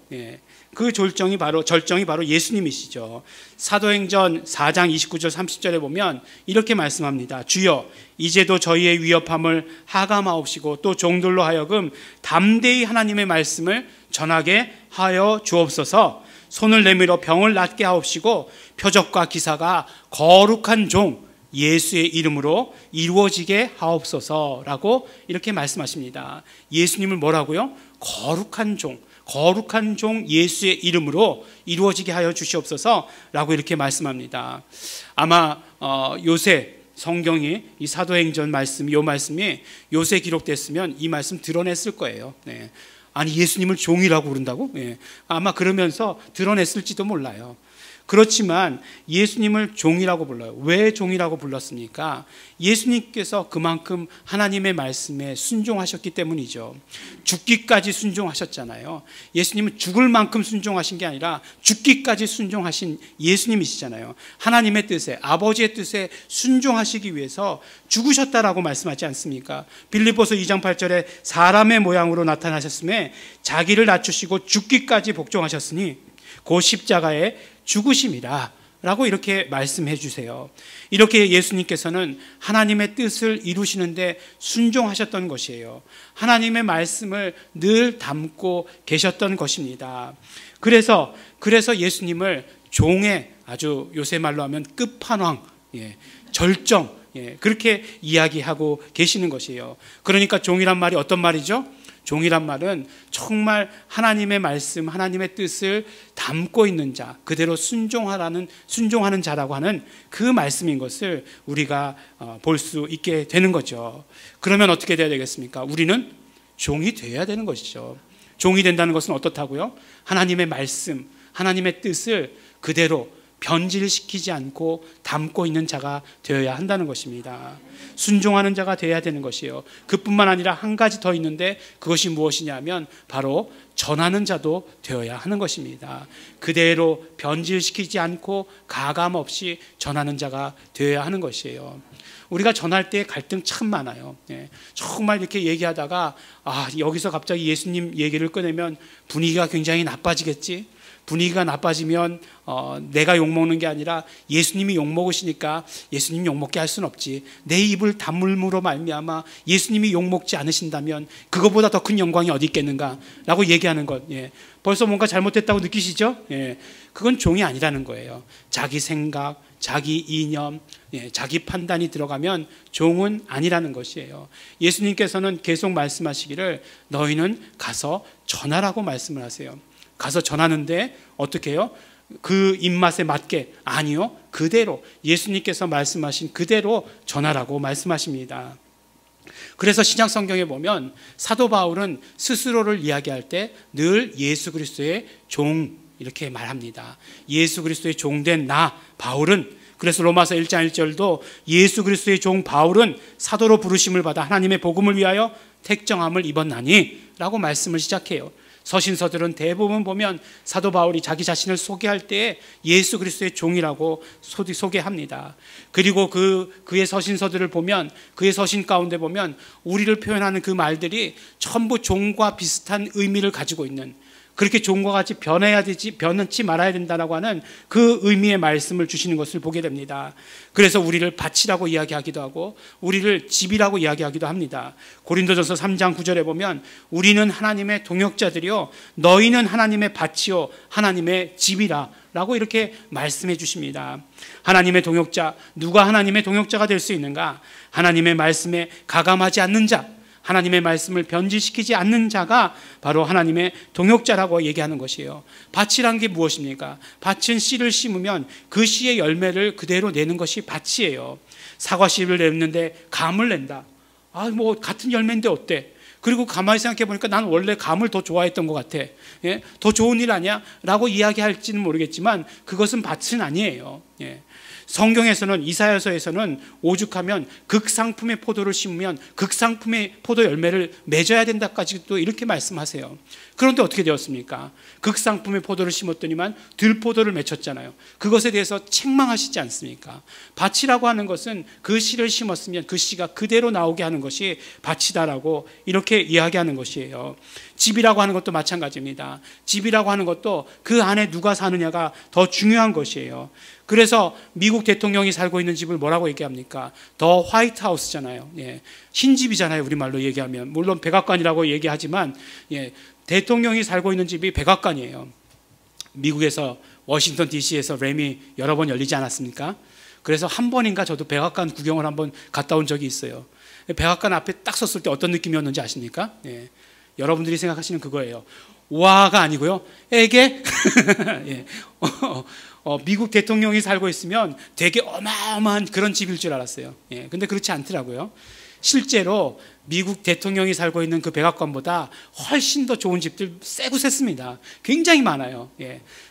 그 절정이 바로 예수님이시죠. 사도행전 4장 29절 30절에 보면 이렇게 말씀합니다. 주여 이제도 저희의 위협함을 하감하옵시고 또 종들로 하여금 담대히 하나님의 말씀을 전하게 하여 주옵소서. 손을 내밀어 병을 낫게 하옵시고 표적과 기사가 거룩한 종 예수의 이름으로 이루어지게 하옵소서라고 이렇게 말씀하십니다. 예수님을 뭐라고요? 거룩한 종 예수의 이름으로 이루어지게 하여 주시옵소서라고 이렇게 말씀합니다. 아마 요새 성경이 이 사도행전 말씀, 이 말씀이 요새 기록됐으면 이 말씀 드러냈을 거예요. 아니 예수님을 종이라고 부른다고? 아마 그러면서 드러냈을지도 몰라요. 그렇지만 예수님을 종이라고 불러요. 왜 종이라고 불렀습니까? 예수님께서 그만큼 하나님의 말씀에 순종하셨기 때문이죠. 죽기까지 순종하셨잖아요. 예수님은 죽을 만큼 순종하신 게 아니라 죽기까지 순종하신 예수님이시잖아요. 하나님의 뜻에, 아버지의 뜻에 순종하시기 위해서 죽으셨다라고 말씀하지 않습니까? 빌립보서 2장 8절에 사람의 모양으로 나타나셨음에 자기를 낮추시고 죽기까지 복종하셨으니 그 십자가에 죽으심이라 라고 이렇게 말씀해 주세요. 이렇게 예수님께서는 하나님의 뜻을 이루시는데 순종하셨던 것이에요. 하나님의 말씀을 늘 담고 계셨던 것입니다. 그래서 예수님을 종의 아주 요새 말로 하면 끝판왕, 절정, 그렇게 이야기하고 계시는 것이에요. 그러니까 종이란 말이 어떤 말이죠? 종이란 말은 정말 하나님의 말씀, 하나님의 뜻을 담고 있는 자, 그대로 순종하는 자라고 하는 그 말씀인 것을 우리가 볼 수 있게 되는 거죠. 그러면 어떻게 돼야 되겠습니까? 우리는 종이 되어야 되는 것이죠. 종이 된다는 것은 어떻다고요? 하나님의 말씀, 하나님의 뜻을 그대로 변질시키지 않고 담고 있는 자가 되어야 한다는 것입니다. 순종하는 자가 되어야 되는 것이에요. 그뿐만 아니라 한 가지 더 있는데 그것이 무엇이냐면 바로 전하는 자도 되어야 하는 것입니다. 그대로 변질시키지 않고 가감 없이 전하는 자가 되어야 하는 것이에요. 우리가 전할 때 갈등 참 많아요. 정말 이렇게 얘기하다가 여기서 갑자기 예수님 얘기를 꺼내면 분위기가 굉장히 나빠지겠지. 분위기가 나빠지면 내가 욕먹는 게 아니라 예수님이 욕먹으시니까 예수님 욕먹게 할 수는 없지. 내 입을 다물므로 말미암아 예수님이 욕먹지 않으신다면 그거보다 더 큰 영광이 어디 있겠는가 라고 얘기하는 것. 벌써 뭔가 잘못됐다고 느끼시죠? 그건 종이 아니라는 거예요. 자기 생각, 자기 이념, 자기 판단이 들어가면 종은 아니라는 것이에요. 예수님께서는 계속 말씀하시기를 너희는 가서 전하라고 말씀을 하세요. 가서 전하는데 어떻게 해요? 그 입맛에 맞게? 아니요. 그대로 예수님께서 말씀하신 그대로 전하라고 말씀하십니다. 그래서 신약 성경에 보면 사도 바울은 스스로를 이야기할 때 늘 예수 그리스도의 종 이렇게 말합니다. 예수 그리스도의 종된 나 바울은, 그래서 로마서 1장 1절도 예수 그리스도의 종 바울은 사도로 부르심을 받아 하나님의 복음을 위하여 택정함을 입었나니 라고 말씀을 시작해요. 서신서들은 대부분 보면 사도 바울이 자기 자신을 소개할 때 예수 그리스도의 종이라고 소개합니다. 그리고 그의 서신서들을 보면, 그의 서신 가운데 보면 우리를 표현하는 그 말들이 전부 종과 비슷한 의미를 가지고 있는, 그렇게 종과 같이 변치 말아야 된다라고 하는 그 의미의 말씀을 주시는 것을 보게 됩니다. 그래서 우리를 밭이라고 이야기하기도 하고 우리를 집이라고 이야기하기도 합니다. 고린도전서 3장 9절에 보면 우리는 하나님의 동역자들이요 너희는 하나님의 밭이요 하나님의 집이라 라고 이렇게 말씀해 주십니다. 하나님의 동역자, 누가 하나님의 동역자가 될 수 있는가? 하나님의 말씀에 가감하지 않는 자, 하나님의 말씀을 변질시키지 않는 자가 바로 하나님의 동역자라고 얘기하는 것이에요. 밭이란 게 무엇입니까? 밭은 씨를 심으면 그 씨의 열매를 그대로 내는 것이 밭이에요. 사과 씨를 냈는데 감을 낸다. 같은 열매인데 어때? 그리고 가만히 생각해 보니까 난 원래 감을 더 좋아했던 것 같아. 더 좋은 일 아니야? 라고 이야기할지는 모르겠지만 그것은 밭은 아니에요. 성경에서는, 이사야서에서는 오죽하면 극상품의 포도를 심으면 극상품의 포도 열매를 맺어야 된다까지도 이렇게 말씀하세요. 그런데 어떻게 되었습니까? 극상품의 포도를 심었더니만 들포도를 맺혔잖아요. 그것에 대해서 책망하시지 않습니까? 밭이라고 하는 것은 그 씨를 심었으면 그 씨가 그대로 나오게 하는 것이 밭이다라고 이렇게 이야기하는 것이에요. 집이라고 하는 것도 마찬가지입니다. 집이라고 하는 것도 그 안에 누가 사느냐가 더 중요한 것이에요. 그래서 미국 대통령이 살고 있는 집을 뭐라고 얘기합니까? 더 화이트 하우스잖아요. 흰집이잖아요. 우리말로 얘기하면. 물론 백악관이라고 얘기하지만 대통령이 살고 있는 집이 백악관이에요. 미국에서 워싱턴 DC에서 램이 여러 번 열리지 않았습니까? 그래서 한 번인가 저도 백악관 구경을 한번 갔다 온 적이 있어요. 백악관 앞에 딱 섰을 때 어떤 느낌이었는지 아십니까? 여러분들이 생각하시는 그거예요. 와가 아니고요. 에게? 미국 대통령이 살고 있으면 되게 어마어마한 그런 집일 줄 알았어요. 근데 그렇지 않더라고요. 실제로 미국 대통령이 살고 있는 그 백악관보다 훨씬 더 좋은 집들 세고 셌습니다. 굉장히 많아요.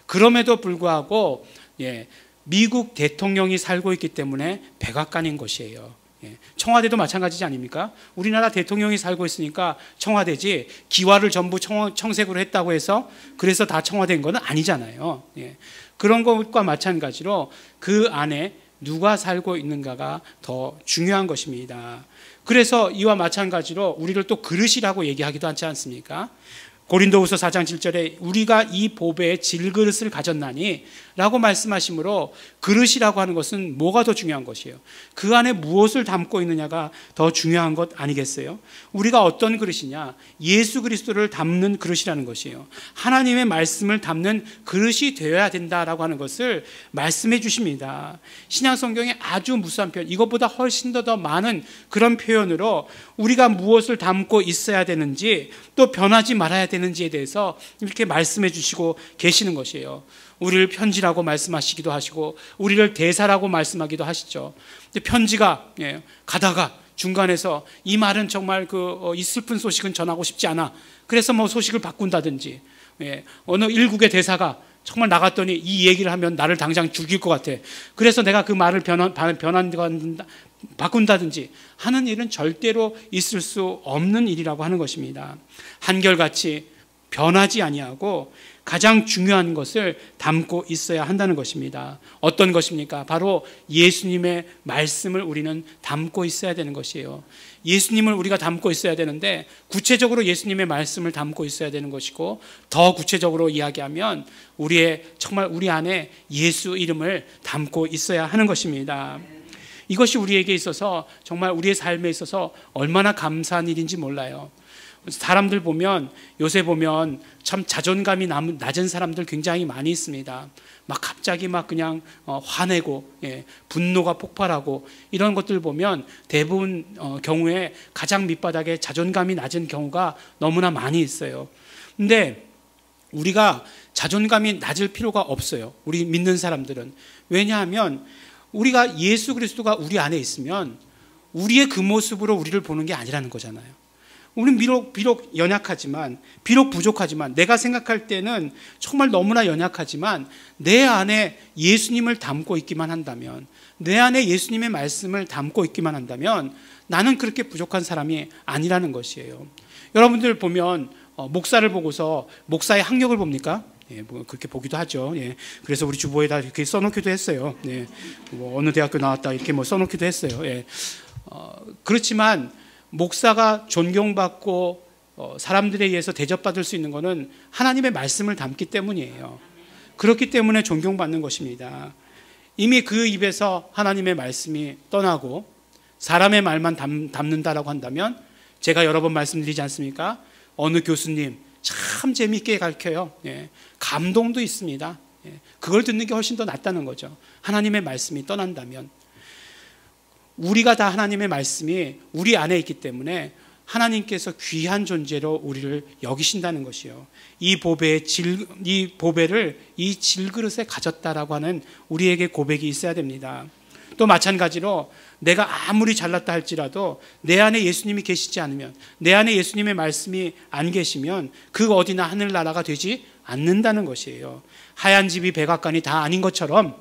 그럼에도 불구하고 미국 대통령이 살고 있기 때문에 백악관인 것이에요. 청와대도 마찬가지지 아닙니까? 우리나라 대통령이 살고 있으니까 청와대지, 기와를 전부 청색으로 했다고 해서 그래서 다 청와대인 건 아니잖아요. 그런 것과 마찬가지로 그 안에 누가 살고 있는가가 더 중요한 것입니다. 그래서 이와 마찬가지로 우리를 또 그릇이라고 얘기하기도 하지 않습니까? 고린도후서 4장 7절에 우리가 이 보배의 질그릇을 가졌나니 라고 말씀하시므로 그릇이라고 하는 것은 뭐가 더 중요한 것이에요? 그 안에 무엇을 담고 있느냐가 더 중요한 것 아니겠어요? 우리가 어떤 그릇이냐? 예수 그리스도를 담는 그릇이라는 것이에요. 하나님의 말씀을 담는 그릇이 되어야 된다라고 하는 것을 말씀해 주십니다. 신약 성경에 아주 무수한 표현, 이것보다 훨씬 더 많은 그런 표현으로 우리가 무엇을 담고 있어야 되는지 또 변하지 말아야 되는지에 대해서 이렇게 말씀해 주시고 계시는 것이에요. 우리를 편지라고 말씀하시기도 하시고 우리를 대사라고 말씀하기도 하시죠. 근데 편지가 가다가 중간에서 이 말은 정말 이 슬픈 소식은 전하고 싶지 않아. 그래서 뭐 소식을 바꾼다든지, 어느 일국의 대사가 정말 나갔더니 이 얘기를 하면 나를 당장 죽일 것 같아. 그래서 내가 그 말을 바꾼다든지 하는 일은 절대로 있을 수 없는 일이라고 하는 것입니다. 한결같이 변하지 아니하고 가장 중요한 것을 담고 있어야 한다는 것입니다. 어떤 것입니까? 바로 예수님의 말씀을 우리는 담고 있어야 되는 것이에요. 예수님을 우리가 담고 있어야 되는데 구체적으로 예수님의 말씀을 담고 있어야 되는 것이고, 더 구체적으로 이야기하면 정말 우리 안에 예수 이름을 담고 있어야 하는 것입니다. 이것이 우리에게 있어서 정말 우리의 삶에 있어서 얼마나 감사한 일인지 몰라요. 사람들 보면, 요새 보면 참 자존감이 낮은 사람들 굉장히 많이 있습니다. 막 갑자기 막 그냥 화내고, 분노가 폭발하고 이런 것들 보면 대부분 경우에 가장 밑바닥에 자존감이 낮은 경우가 너무나 많이 있어요. 근데 우리가 자존감이 낮을 필요가 없어요. 우리 믿는 사람들은. 왜냐하면 우리가 예수 그리스도가 우리 안에 있으면 우리의 그 모습으로 우리를 보는 게 아니라는 거잖아요. 우리는 비록 연약하지만, 비록 부족하지만, 내가 생각할 때는 정말 너무나 연약하지만 내 안에 예수님을 담고 있기만 한다면, 내 안에 예수님의 말씀을 담고 있기만 한다면 나는 그렇게 부족한 사람이 아니라는 것이에요. 여러분들 보면 목사를 보고서 목사의 학력을 봅니까? 뭐 그렇게 보기도 하죠. 그래서 우리 주보에다 이렇게 써놓기도 했어요. 뭐 어느 대학교 나왔다 이렇게 뭐 써놓기도 했어요. 그렇지만 목사가 존경받고 사람들에 의해서 대접받을 수 있는 것은 하나님의 말씀을 담기 때문이에요. 그렇기 때문에 존경받는 것입니다. 이미 그 입에서 하나님의 말씀이 떠나고 사람의 말만 담는다라고 한다면, 제가 여러 번 말씀드리지 않습니까? 어느 교수님 참 재미있게 가르쳐요. 감동도 있습니다. 그걸 듣는 게 훨씬 더 낫다는 거죠. 하나님의 말씀이 떠난다면. 우리가 다 하나님의 말씀이 우리 안에 있기 때문에 하나님께서 귀한 존재로 우리를 여기신다는 것이요. 이 보배를 이 질그릇에 가졌다라고 하는 우리에게 고백이 있어야 됩니다. 또 마찬가지로 내가 아무리 잘났다 할지라도 내 안에 예수님이 계시지 않으면, 내 안에 예수님의 말씀이 안 계시면 그 어디나 하늘나라가 되지 않는다는 것이에요. 하얀 집이 백악관이 다 아닌 것처럼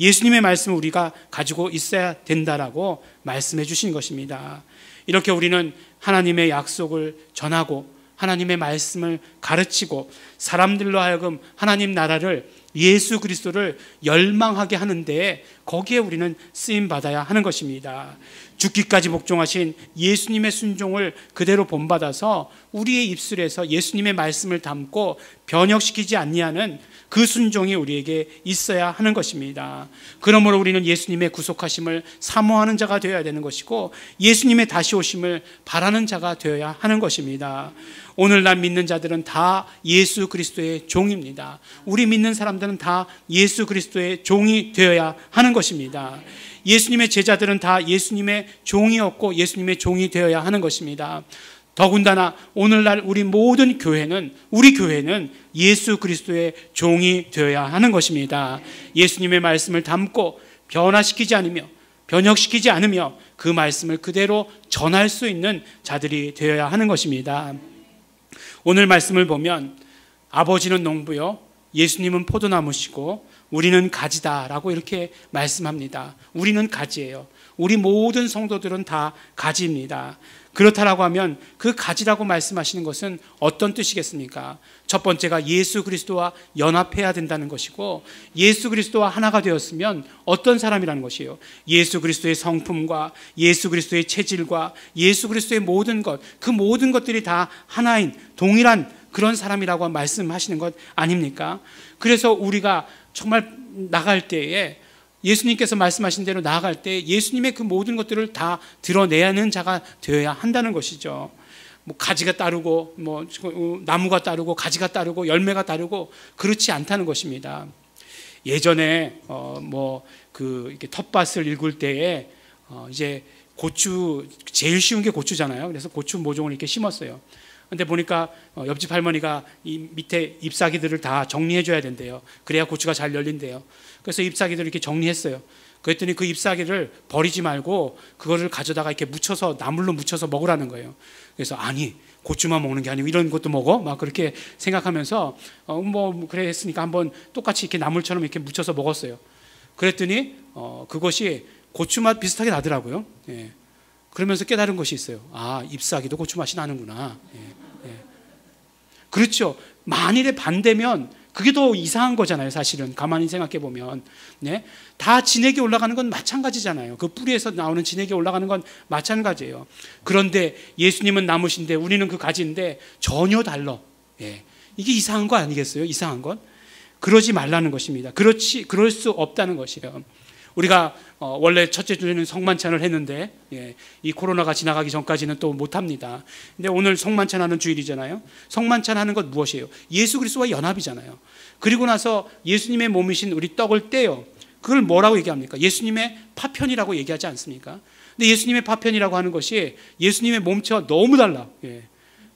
예수님의 말씀을 우리가 가지고 있어야 된다라고 말씀해 주신 것입니다. 이렇게 우리는 하나님의 약속을 전하고 하나님의 말씀을 가르치고 사람들로 하여금 하나님 나라를, 예수 그리스도를 열망하게 하는데 거기에 우리는 쓰임받아야 하는 것입니다. 죽기까지 복종하신 예수님의 순종을 그대로 본받아서 우리의 입술에서 예수님의 말씀을 담고 변혁시키지 아니하는 그 순종이 우리에게 있어야 하는 것입니다. 그러므로 우리는 예수님의 구속하심을 사모하는 자가 되어야 되는 것이고 예수님의 다시 오심을 바라는 자가 되어야 하는 것입니다. 오늘날 믿는 자들은 다 예수 그리스도의 종입니다. 우리 믿는 사람들은 다 예수 그리스도의 종이 되어야 하는 것입니다. 예수님의 제자들은 다 예수님의 종이었고 예수님의 종이 되어야 하는 것입니다. 더군다나 오늘날 우리 모든 교회는, 우리 교회는 예수 그리스도의 종이 되어야 하는 것입니다. 예수님의 말씀을 담고 변화시키지 않으며 변혁시키지 않으며 그 말씀을 그대로 전할 수 있는 자들이 되어야 하는 것입니다. 오늘 말씀을 보면 아버지는 농부요, 예수님은 포도나무시고 우리는 가지다라고 이렇게 말씀합니다. 우리는 가지예요. 우리 모든 성도들은 다 가지입니다. 그렇다라고 하면 그 가지라고 말씀하시는 것은 어떤 뜻이겠습니까? 첫 번째가 예수 그리스도와 연합해야 된다는 것이고, 예수 그리스도와 하나가 되었으면 어떤 사람이라는 것이에요? 예수 그리스도의 성품과 예수 그리스도의 체질과 예수 그리스도의 모든 것, 그 모든 것들이 다 하나인 동일한 그런 사람이라고 말씀하시는 것 아닙니까? 그래서 우리가 정말 나갈 때에 예수님께서 말씀하신 대로 나아갈 때 예수님의 그 모든 것들을 다 드러내는 자가 되어야 한다는 것이죠. 뭐 가지가 따르고 뭐 나무가 따르고 가지가 따르고 열매가 따르고 그렇지 않다는 것입니다. 예전에 이렇게 텃밭을 일굴 때에 이제 고추 제일 쉬운 게 고추잖아요. 그래서 고추 모종을 이렇게 심었어요. 근데 보니까 옆집 할머니가 이 밑에 잎사귀들을 다 정리해 줘야 된대요. 그래야 고추가 잘 열린대요. 그래서 잎사귀들을 이렇게 정리했어요. 그랬더니 그 잎사귀를 버리지 말고 그거를 가져다가 이렇게 묻혀서 나물로 묻혀서 먹으라는 거예요. 그래서 아니 고추만 먹는 게 아니고 이런 것도 먹어? 막 그렇게 생각하면서 그래 했으니까 한번 똑같이 이렇게 나물처럼 이렇게 묻혀서 먹었어요. 그랬더니 그것이 고추 맛 비슷하게 나더라고요. 예. 그러면서 깨달은 것이 있어요. 아, 잎사귀도 고추 맛이 나는구나. 예. 예. 그렇죠. 만일에 반대면 그게 더 이상한 거잖아요. 사실은 가만히 생각해 보면 네? 다 진액이 올라가는 건 마찬가지잖아요. 그 뿌리에서 나오는 진액이 올라가는 건 마찬가지예요. 그런데 예수님은 나무신데 우리는 그 가지인데 전혀 달라. 예. 이게 이상한 거 아니겠어요? 이상한 건 그러지 말라는 것입니다. 그럴 수 없다는 것이에요. 우리가 원래 첫째 주에는 성만찬을 했는데 이 코로나가 지나가기 전까지는 또 못합니다. 근데 오늘 성만찬하는 주일이잖아요. 성만찬하는 것 무엇이에요? 예수 그리스도와 연합이잖아요. 그리고 나서 예수님의 몸이신 우리 떡을 떼요. 그걸 뭐라고 얘기합니까? 예수님의 파편이라고 얘기하지 않습니까? 근데 예수님의 파편이라고 하는 것이 예수님의 몸체와 너무 달라.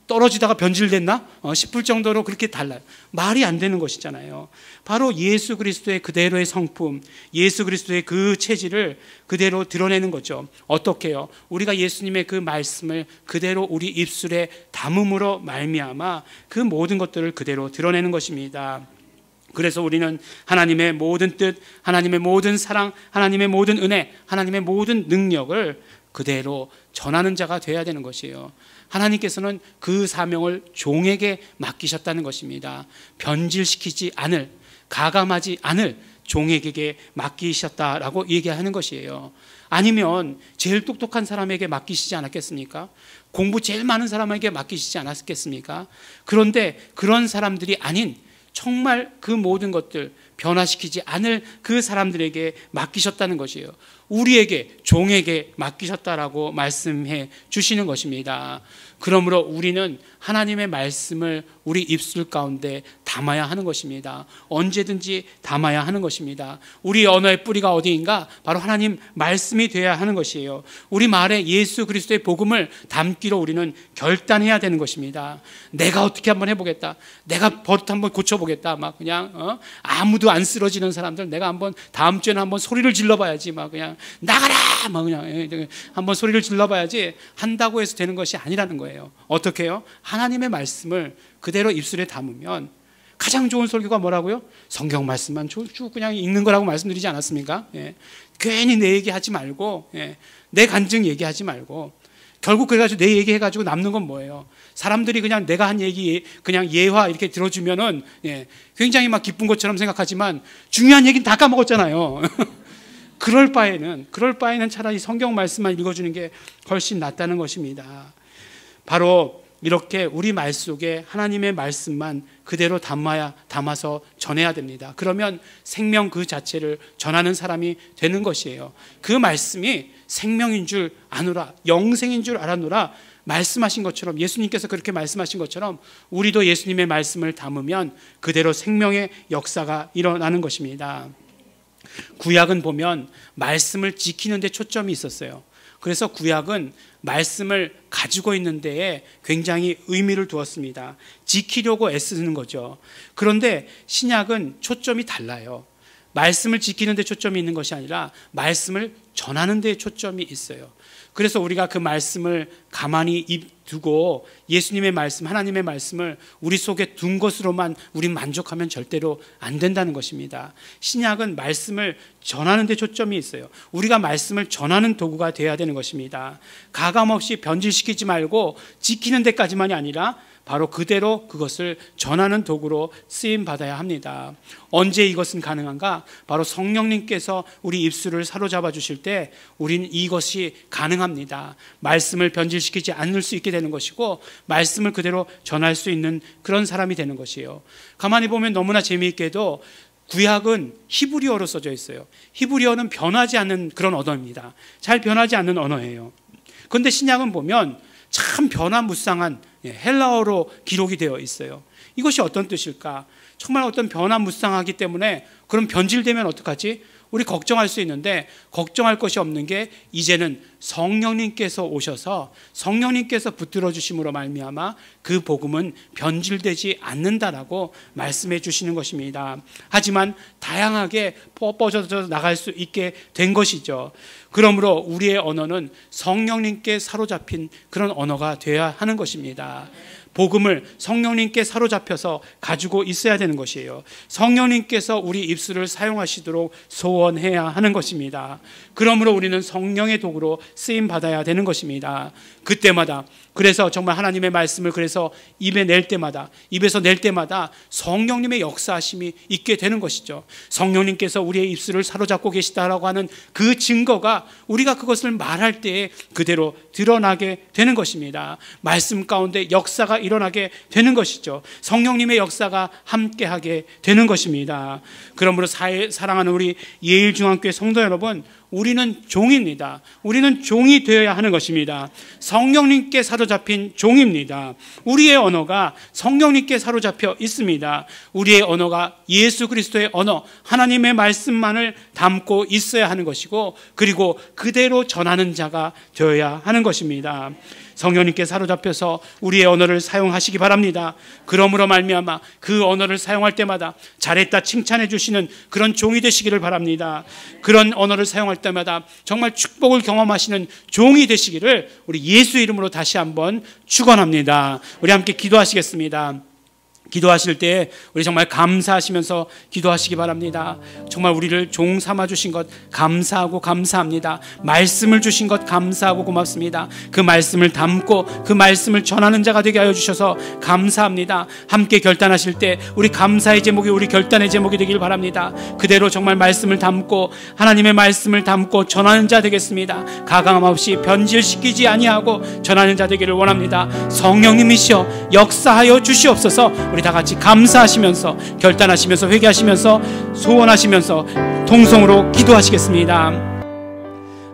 떨어지다가 변질됐나 싶을 정도로 그렇게 달라요. 말이 안 되는 것이잖아요. 바로 예수 그리스도의 그대로의 성품, 예수 그리스도의 그 체질을 그대로 드러내는 거죠. 어떻게요? 우리가 예수님의 그 말씀을 그대로 우리 입술에 담음으로 말미암아 그 모든 것들을 그대로 드러내는 것입니다. 그래서 우리는 하나님의 모든 뜻, 하나님의 모든 사랑, 하나님의 모든 은혜, 하나님의 모든 능력을 그대로 전하는 자가 되어야 되는 것이에요. 하나님께서는 그 사명을 종에게 맡기셨다는 것입니다. 변질시키지 않을, 가감하지 않을 종에게 맡기셨다라고 얘기하는 것이에요. 아니면 제일 똑똑한 사람에게 맡기시지 않았겠습니까? 공부 제일 많은 사람에게 맡기시지 않았겠습니까? 그런데 그런 사람들이 아닌 정말 그 모든 것들 변화시키지 않을 그 사람들에게 맡기셨다는 것이에요. 우리에게, 종에게 맡기셨다라고 말씀해 주시는 것입니다. 그러므로 우리는 하나님의 말씀을 우리 입술 가운데 담아야 하는 것입니다. 언제든지 담아야 하는 것입니다. 우리 언어의 뿌리가 어디인가? 바로 하나님 말씀이 되어야 하는 것이에요. 우리 말에 예수 그리스도의 복음을 담기로 우리는 결단해야 되는 것입니다. 내가 어떻게 한번 해보겠다. 내가 버릇 한번 고쳐보겠다. 막 그냥 아무도 안 쓰러지는 사람들 내가 한번 다음 주에는 한번 소리를 질러봐야지. 막 그냥 나가라. 막 그냥 한번 소리를 질러봐야지 한다고 해서 되는 것이 아니라는 거예요. 어떻게 해요? 하나님의 말씀을 그대로 입술에 담으면 가장 좋은 설교가 뭐라고요? 성경 말씀만 쭉 그냥 읽는 거라고 말씀드리지 않았습니까? 괜히 내 얘기하지 말고 내 간증 얘기하지 말고 결국 그래가지고 내 얘기해가지고 남는 건 뭐예요? 사람들이 그냥 내가 한 얘기 그냥 예화 이렇게 들어주면은 굉장히 막 기쁜 것처럼 생각하지만 중요한 얘기는 다 까먹었잖아요. 그럴 바에는 차라리 성경 말씀만 읽어주는 게 훨씬 낫다는 것입니다. 바로 이렇게 우리 말 속에 하나님의 말씀만 그대로 담아서 전해야 됩니다. 그러면 생명 그 자체를 전하는 사람이 되는 것이에요. 그 말씀이 생명인 줄 아노라, 영생인 줄 알았노라 말씀하신 것처럼, 예수님께서 그렇게 말씀하신 것처럼 우리도 예수님의 말씀을 담으면 그대로 생명의 역사가 일어나는 것입니다. 구약은 보면 말씀을 지키는 데 초점이 있었어요. 그래서 구약은 말씀을 가지고 있는 데에 굉장히 의미를 두었습니다. 지키려고 애쓰는 거죠. 그런데 신약은 초점이 달라요. 말씀을 지키는 데 초점이 있는 것이 아니라 말씀을 전하는 데 초점이 있어요. 그래서 우리가 그 말씀을 가만히 두고 예수님의 말씀, 하나님의 말씀을 우리 속에 둔 것으로만 우린 만족하면 절대로 안 된다는 것입니다. 신약은 말씀을 전하는 데 초점이 있어요. 우리가 말씀을 전하는 도구가 되어야 되는 것입니다. 가감없이 변질시키지 말고 지키는 데까지만이 아니라 바로 그대로 그것을 전하는 도구로 쓰임 받아야 합니다. 언제 이것은 가능한가? 바로 성령님께서 우리 입술을 사로잡아 주실 때 우리는 이것이 가능합니다. 말씀을 변질시키지 않을 수 있게 되는 것이고 말씀을 그대로 전할 수 있는 그런 사람이 되는 것이에요. 가만히 보면 너무나 재미있게도 구약은 히브리어로 써져 있어요. 히브리어는 변하지 않는 그런 언어입니다. 잘 변하지 않는 언어예요. 그런데 신약은 보면 참 변화무쌍한 헬라어로 기록이 되어 있어요. 이것이 어떤 뜻일까? 정말 어떤 변화무쌍하기 때문에 그럼 변질되면 어떡하지? 우리 걱정할 수 있는데 걱정할 것이 없는 게 이제는 성령님께서 오셔서 성령님께서 붙들어 주심으로 말미암아 그 복음은 변질되지 않는다라고 말씀해 주시는 것입니다. 하지만 다양하게 뻗어져 나갈 수 있게 된 것이죠. 그러므로 우리의 언어는 성령님께 사로잡힌 그런 언어가 되어야 하는 것입니다. 복음을 성령님께 사로잡혀서 가지고 있어야 되는 것이에요. 성령님께서 우리 입술을 사용하시도록 소원해야 하는 것입니다. 그러므로 우리는 성령의 도구로 쓰임 받아야 되는 것입니다. 그때마다 그래서 정말 하나님의 말씀을 그래서 입에서 낼 때마다 성령님의 역사하심이 있게 되는 것이죠. 성령님께서 우리의 입술을 사로잡고 계시다라고 하는 그 증거가 우리가 그것을 말할 때에 그대로 드러나게 되는 것입니다. 말씀 가운데 역사가 일어나게 되는 것이죠. 성령님의 역사가 함께하게 되는 것입니다. 그러므로 사랑하는 우리 예일중앙교회 성도 여러분, 우리는 종입니다. 우리는 종이 되어야 하는 것입니다. 성령님께 사로잡힌 종입니다. 우리의 언어가 성령님께 사로잡혀 있습니다. 우리의 언어가 예수 그리스도의 언어, 하나님의 말씀만을 담고 있어야 하는 것이고 그리고 그대로 전하는 자가 되어야 하는 것입니다. 성령님께 사로잡혀서 우리의 언어를 사용하시기 바랍니다. 그러므로 말미암아 그 언어를 사용할 때마다 잘했다 칭찬해 주시는 그런 종이 되시기를 바랍니다. 그런 언어를 사용할 때마다 정말 축복을 경험하시는 종이 되시기를 우리 예수 이름으로 다시 한번 축원합니다. 우리 함께 기도하시겠습니다. 기도하실 때 우리 정말 감사하시면서 기도하시기 바랍니다. 정말 우리를 종 삼아 주신 것 감사하고 감사합니다. 말씀을 주신 것 감사하고 고맙습니다. 그 말씀을 담고 그 말씀을 전하는 자가 되게 하여 주셔서 감사합니다. 함께 결단하실 때 우리 감사의 제목이 우리 결단의 제목이 되길 바랍니다. 그대로 정말 말씀을 담고 하나님의 말씀을 담고 전하는 자 되겠습니다. 가감 없이 변질시키지 아니하고 전하는 자 되기를 원합니다. 성령님이시여 역사하여 주시옵소서. 우리 다 같이 감사하시면서 결단하시면서 회개하시면서 소원하시면서 통성으로 기도하시겠습니다.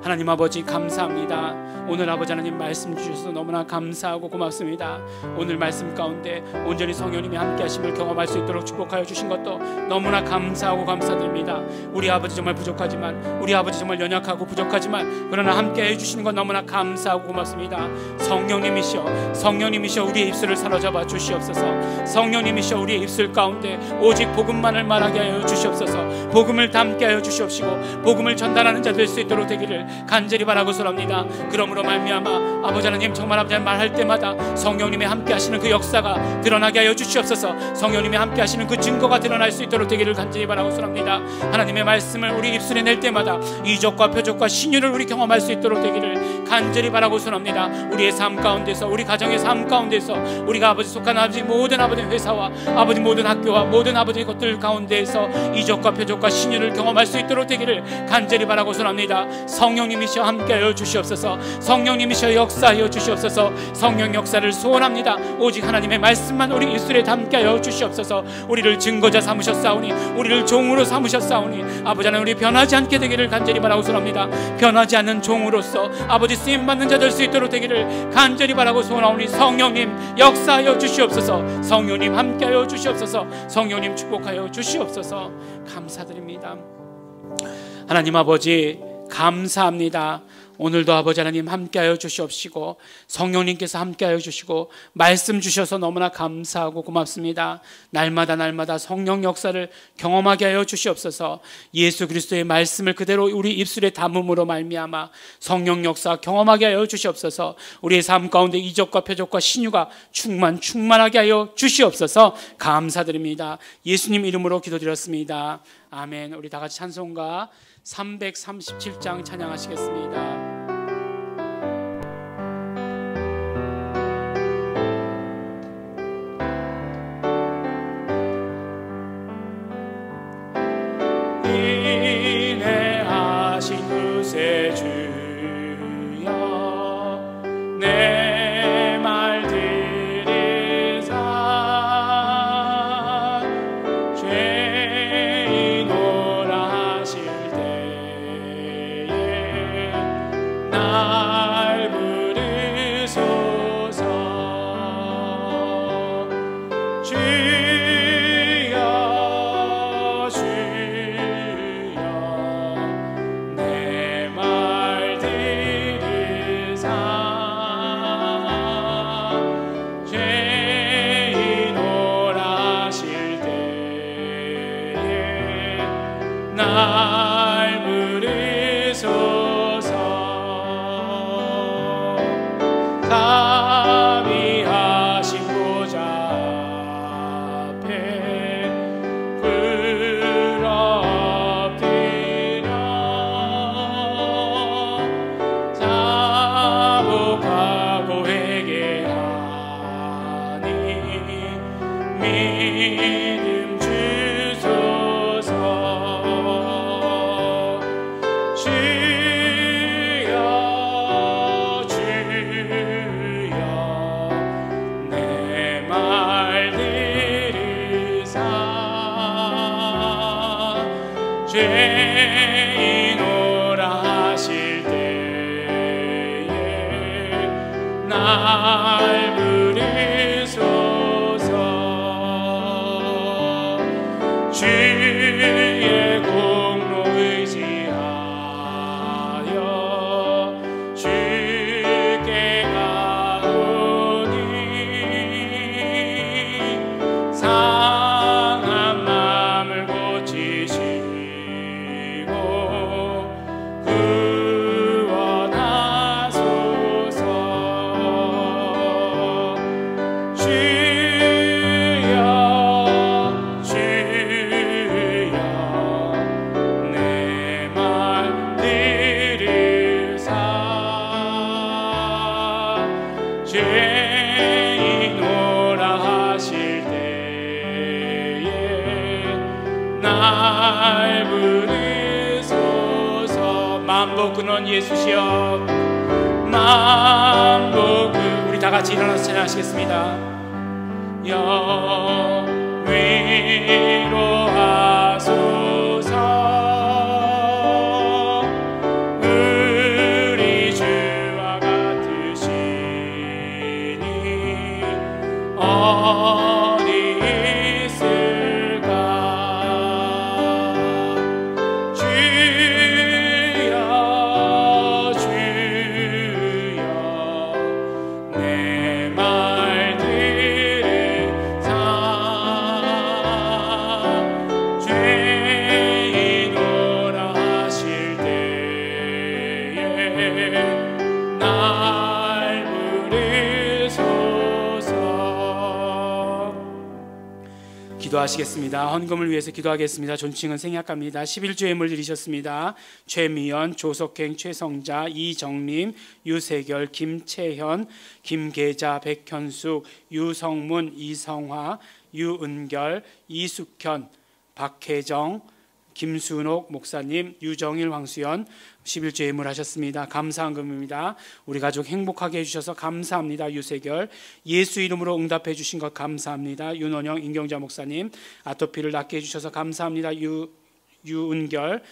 하나님 아버지 감사합니다. 오늘 아버지 하나님 말씀 주셔서 너무나 감사하고 고맙습니다. 오늘 말씀 가운데 온전히 성령님이 함께 하심을 경험할 수 있도록 축복하여 주신 것도 너무나 감사하고 감사드립니다. 우리 아버지 정말 부족하지만 우리 아버지 정말 연약하고 부족하지만 그러나 함께 해주시는 것 너무나 감사하고 고맙습니다. 성령님이시여 우리의 입술을 사로잡아 주시옵소서. 성령님이시여 우리의 입술 가운데 오직 복음만을 말하게 하여 주시옵소서. 복음을 담게 하여 주시옵시고 복음을 전달하는 자 될 수 있도록 되기를 간절히 바라고서랍니다. 그러므로 말미암아 아버지 하나님 정말 아버지 말할 때마다 성령님이 함께 하시는 그 역사가 드러나게 하여 주시옵소서. 성령님이 함께 하시는 그 증거가 드러날 수 있도록 되기를 간절히 바라고서랍니다. 하나님의 말씀을 우리 입술에 낼 때마다 이적과 표적과 신유를 우리 경험할 수 있도록 되기를 간절히 바라고서랍니다. 우리의 삶 가운데서 우리 가정의 삶 가운데서 우리가 아버지 속한 아버지 모든 아버지 회사와 아버지 모든 학교와 모든 아버지 것들 가운데에서 이적과 표적과 신유를 경험할 수 있도록 되기를 간절히 바라고서랍니다. 성령님이시여 함께하여 주시옵소서. 성령님이시여 역사하여 주시옵소서. 성령 역사를 소원합니다. 오직 하나님의 말씀만 우리 입술에 담게 하여 주시옵소서. 우리를 증거자 삼으셨사오니 우리를 종으로 삼으셨사오니 아버지 하나님 우리 변하지 않게 되기를 간절히 바라고서랍니다. 변하지 않는 종으로서 아버지 쓰임받는 자 될 수 있도록 되기를 간절히 바라고 소원하오니 성령님 역사하여 주시옵소서. 성령님 함께하여 주시옵소서. 성령님 축복하여 주시옵소서. 감사드립니다. 하나님 아버지 감사합니다. 오늘도 아버지 하나님 함께하여 주시옵시고 성령님께서 함께하여 주시고 말씀 주셔서 너무나 감사하고 고맙습니다. 날마다 성령 역사를 경험하게 하여 주시옵소서. 예수 그리스도의 말씀을 그대로 우리 입술에 담음으로 말미암아 성령 역사 경험하게 하여 주시옵소서. 우리의 삶 가운데 이적과 표적과 신유가 충만하게 하여 주시옵소서. 감사드립니다. 예수님 이름으로 기도드렸습니다. 아멘. 우리 다 같이 찬송가 337장 찬양하시겠습니다. 날 부르소서. 자비하신 보좌 앞에 엎드려 자복하고 회개하니 믿음 주소서. 죄인오라 하실 때에 날 부르소서. 주의 공로 의지하여 주께 가오니 상한 마음을 고치시 죄인오라 하실 때에 날 부르소서. 만복 근원 예수시여 만복 우리 다 같이 일어나서 찬양하시겠습니다. 위로하소서. 우리 주와 같으시니 어디 있을까. 주여 주여 내 말 들으사. 죄인오라 하실 때에 날 부르소서. 기도하시겠습니다. 헌금을 위해서 기도하겠습니다. 존칭은 생략합니다. 11조 예물 드리셨습니다. 최미연, 조석행, 최성자, 이정림, 유세결, 김채현, 김계자, 백현숙, 유성문, 이성화, 유은결, 이숙현, 박혜정, 김순옥 목사님, 유정일, 황수연 11조 예물하셨습니다. 감사한 금입니다. 우리 가족 행복하게 해주셔서 감사합니다. 유세결 예수 이름으로 응답해 주신 것 감사합니다. 윤원영 임경자 목사님 아토피를 낫게 해주셔서 감사합니다. 유은결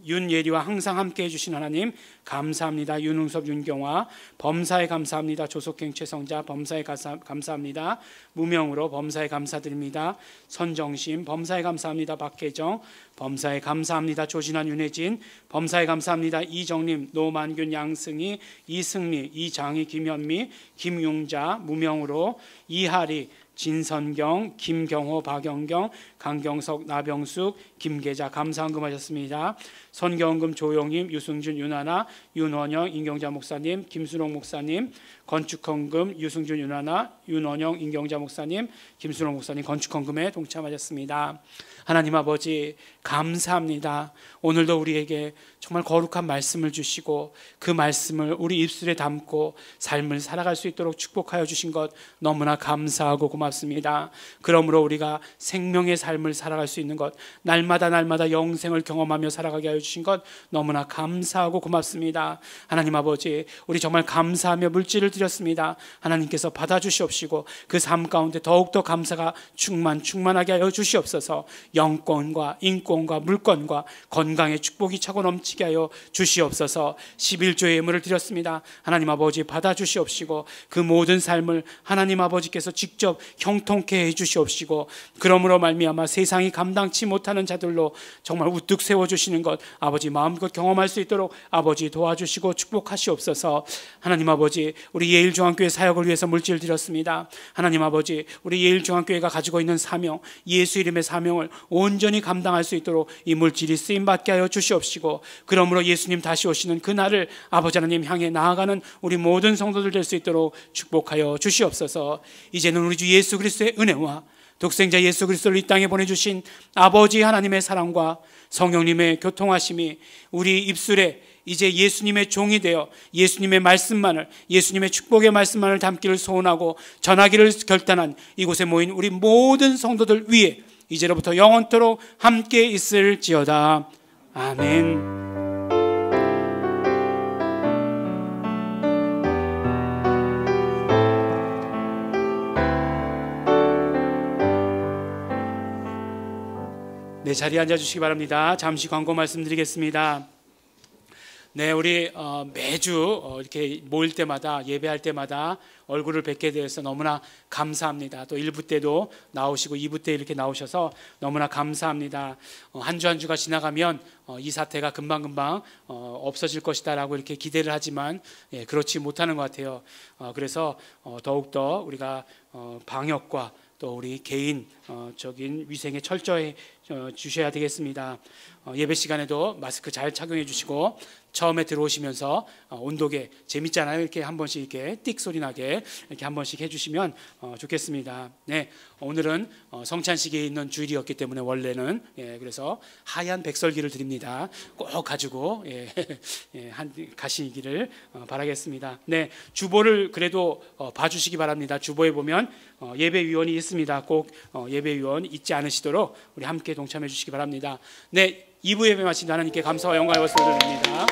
윤예리와 항상 함께 해주신 하나님 감사합니다. 윤흥섭, 윤경화 범사에 감사합니다. 조석행, 최성자 범사에 감사합니다. 무명으로 범사에 감사드립니다. 선정심 범사에 감사합니다. 박혜정 범사에 감사합니다. 조진환, 윤혜진 범사에 감사합니다. 이정림, 노만균, 양승희, 이승리, 이장희, 김현미, 김용자 무명으로 이하리, 진선경, 김경호, 박영경, 강경석, 나병숙, 김계자 감사헌금 하셨습니다. 선경금 조용임, 유승준, 윤하나, 윤원영, 임경자 목사님, 김순옥 목사님, 건축헌금 유승준, 윤하나, 윤원영, 임경자 목사님, 김순옥 목사님 건축헌금에 동참하셨습니다. 하나님 아버지 감사합니다. 오늘도 우리에게 정말 거룩한 말씀을 주시고 그 말씀을 우리 입술에 담고 삶을 살아갈 수 있도록 축복하여 주신 것 너무나 감사하고 고맙습니다. 그러므로 우리가 생명의 삶을 살아갈 수 있는 것 날마다 영생을 경험하며 살아가게 하여 주신 것 너무나 감사하고 고맙습니다. 하나님 아버지 우리 정말 감사하며 물질을 드렸습니다. 하나님께서 받아주시옵시고 그 삶 가운데 더욱더 감사가 충만하게 하여 주시옵소서. 영권과 인권과 물권과 건강의 축복이 차고 넘치게 하여 주시옵소서. 11조의 예물을 드렸습니다. 하나님 아버지 받아주시옵시고 그 모든 삶을 하나님 아버지께서 직접 형통케 해주시옵시고 그러므로 말미암아 세상이 감당치 못하는 자들로 정말 우뚝 세워주시는 것 아버지 마음껏 경험할 수 있도록 아버지 도와주시고 축복하시옵소서. 하나님 아버지 우리 예일중앙교회 사역을 위해서 물질 드렸습니다. 하나님 아버지 우리 예일중앙교회가 가지고 있는 사명 예수 이름의 사명을 온전히 감당할 수 있도록 이 물질이 쓰임받게 하여 주시옵시고 그러므로 예수님 다시 오시는 그날을 아버지 하나님 향해 나아가는 우리 모든 성도들 될 수 있도록 축복하여 주시옵소서. 이제는 우리 주 예수 그리스도의 은혜와 독생자 예수 그리스도를 이 땅에 보내주신 아버지 하나님의 사랑과 성령님의 교통하심이 우리 입술에 이제 예수님의 종이 되어 예수님의 말씀만을 예수님의 축복의 말씀만을 담기를 소원하고 전하기를 결단한 이곳에 모인 우리 모든 성도들 위에 이제로부터 영원토록 함께 있을지어다. 아멘. 네, 자리에 앉아주시기 바랍니다. 잠시 광고 말씀드리겠습니다. 네, 우리 매주 이렇게 모일 때마다 예배할 때마다 얼굴을 뵙게 되어서 너무나 감사합니다. 또 1부 때도 나오시고 2부 때 이렇게 나오셔서 너무나 감사합니다. 한 주 한 주가 지나가면 이 사태가 금방금방 없어질 것이다 라고 이렇게 기대를 하지만 그렇지 못하는 것 같아요. 그래서 더욱더 우리가 방역과 또 우리 개인적인 위생에 철저히 주셔야 되겠습니다. 예배 시간에도 마스크 잘 착용해 주시고 처음에 들어오시면서 온도계 재밌잖아요. 이렇게 한 번씩 이렇게 띡 소리 나게 이렇게 한 번씩 해주시면 좋겠습니다. 네, 오늘은 성찬식에 있는 주일이었기 때문에 원래는 그래서 하얀 백설기를 드립니다. 꼭 가지고 가시기를 바라겠습니다. 네, 주보를 그래도 봐주시기 바랍니다. 주보에 보면 예배위원이 있습니다. 꼭 예배위원 잊지 않으시도록 우리 함께 동참해 주시기 바랍니다. 네, 2부 예배 마친 하나님께 감사와 영광의 말씀을 드립니다.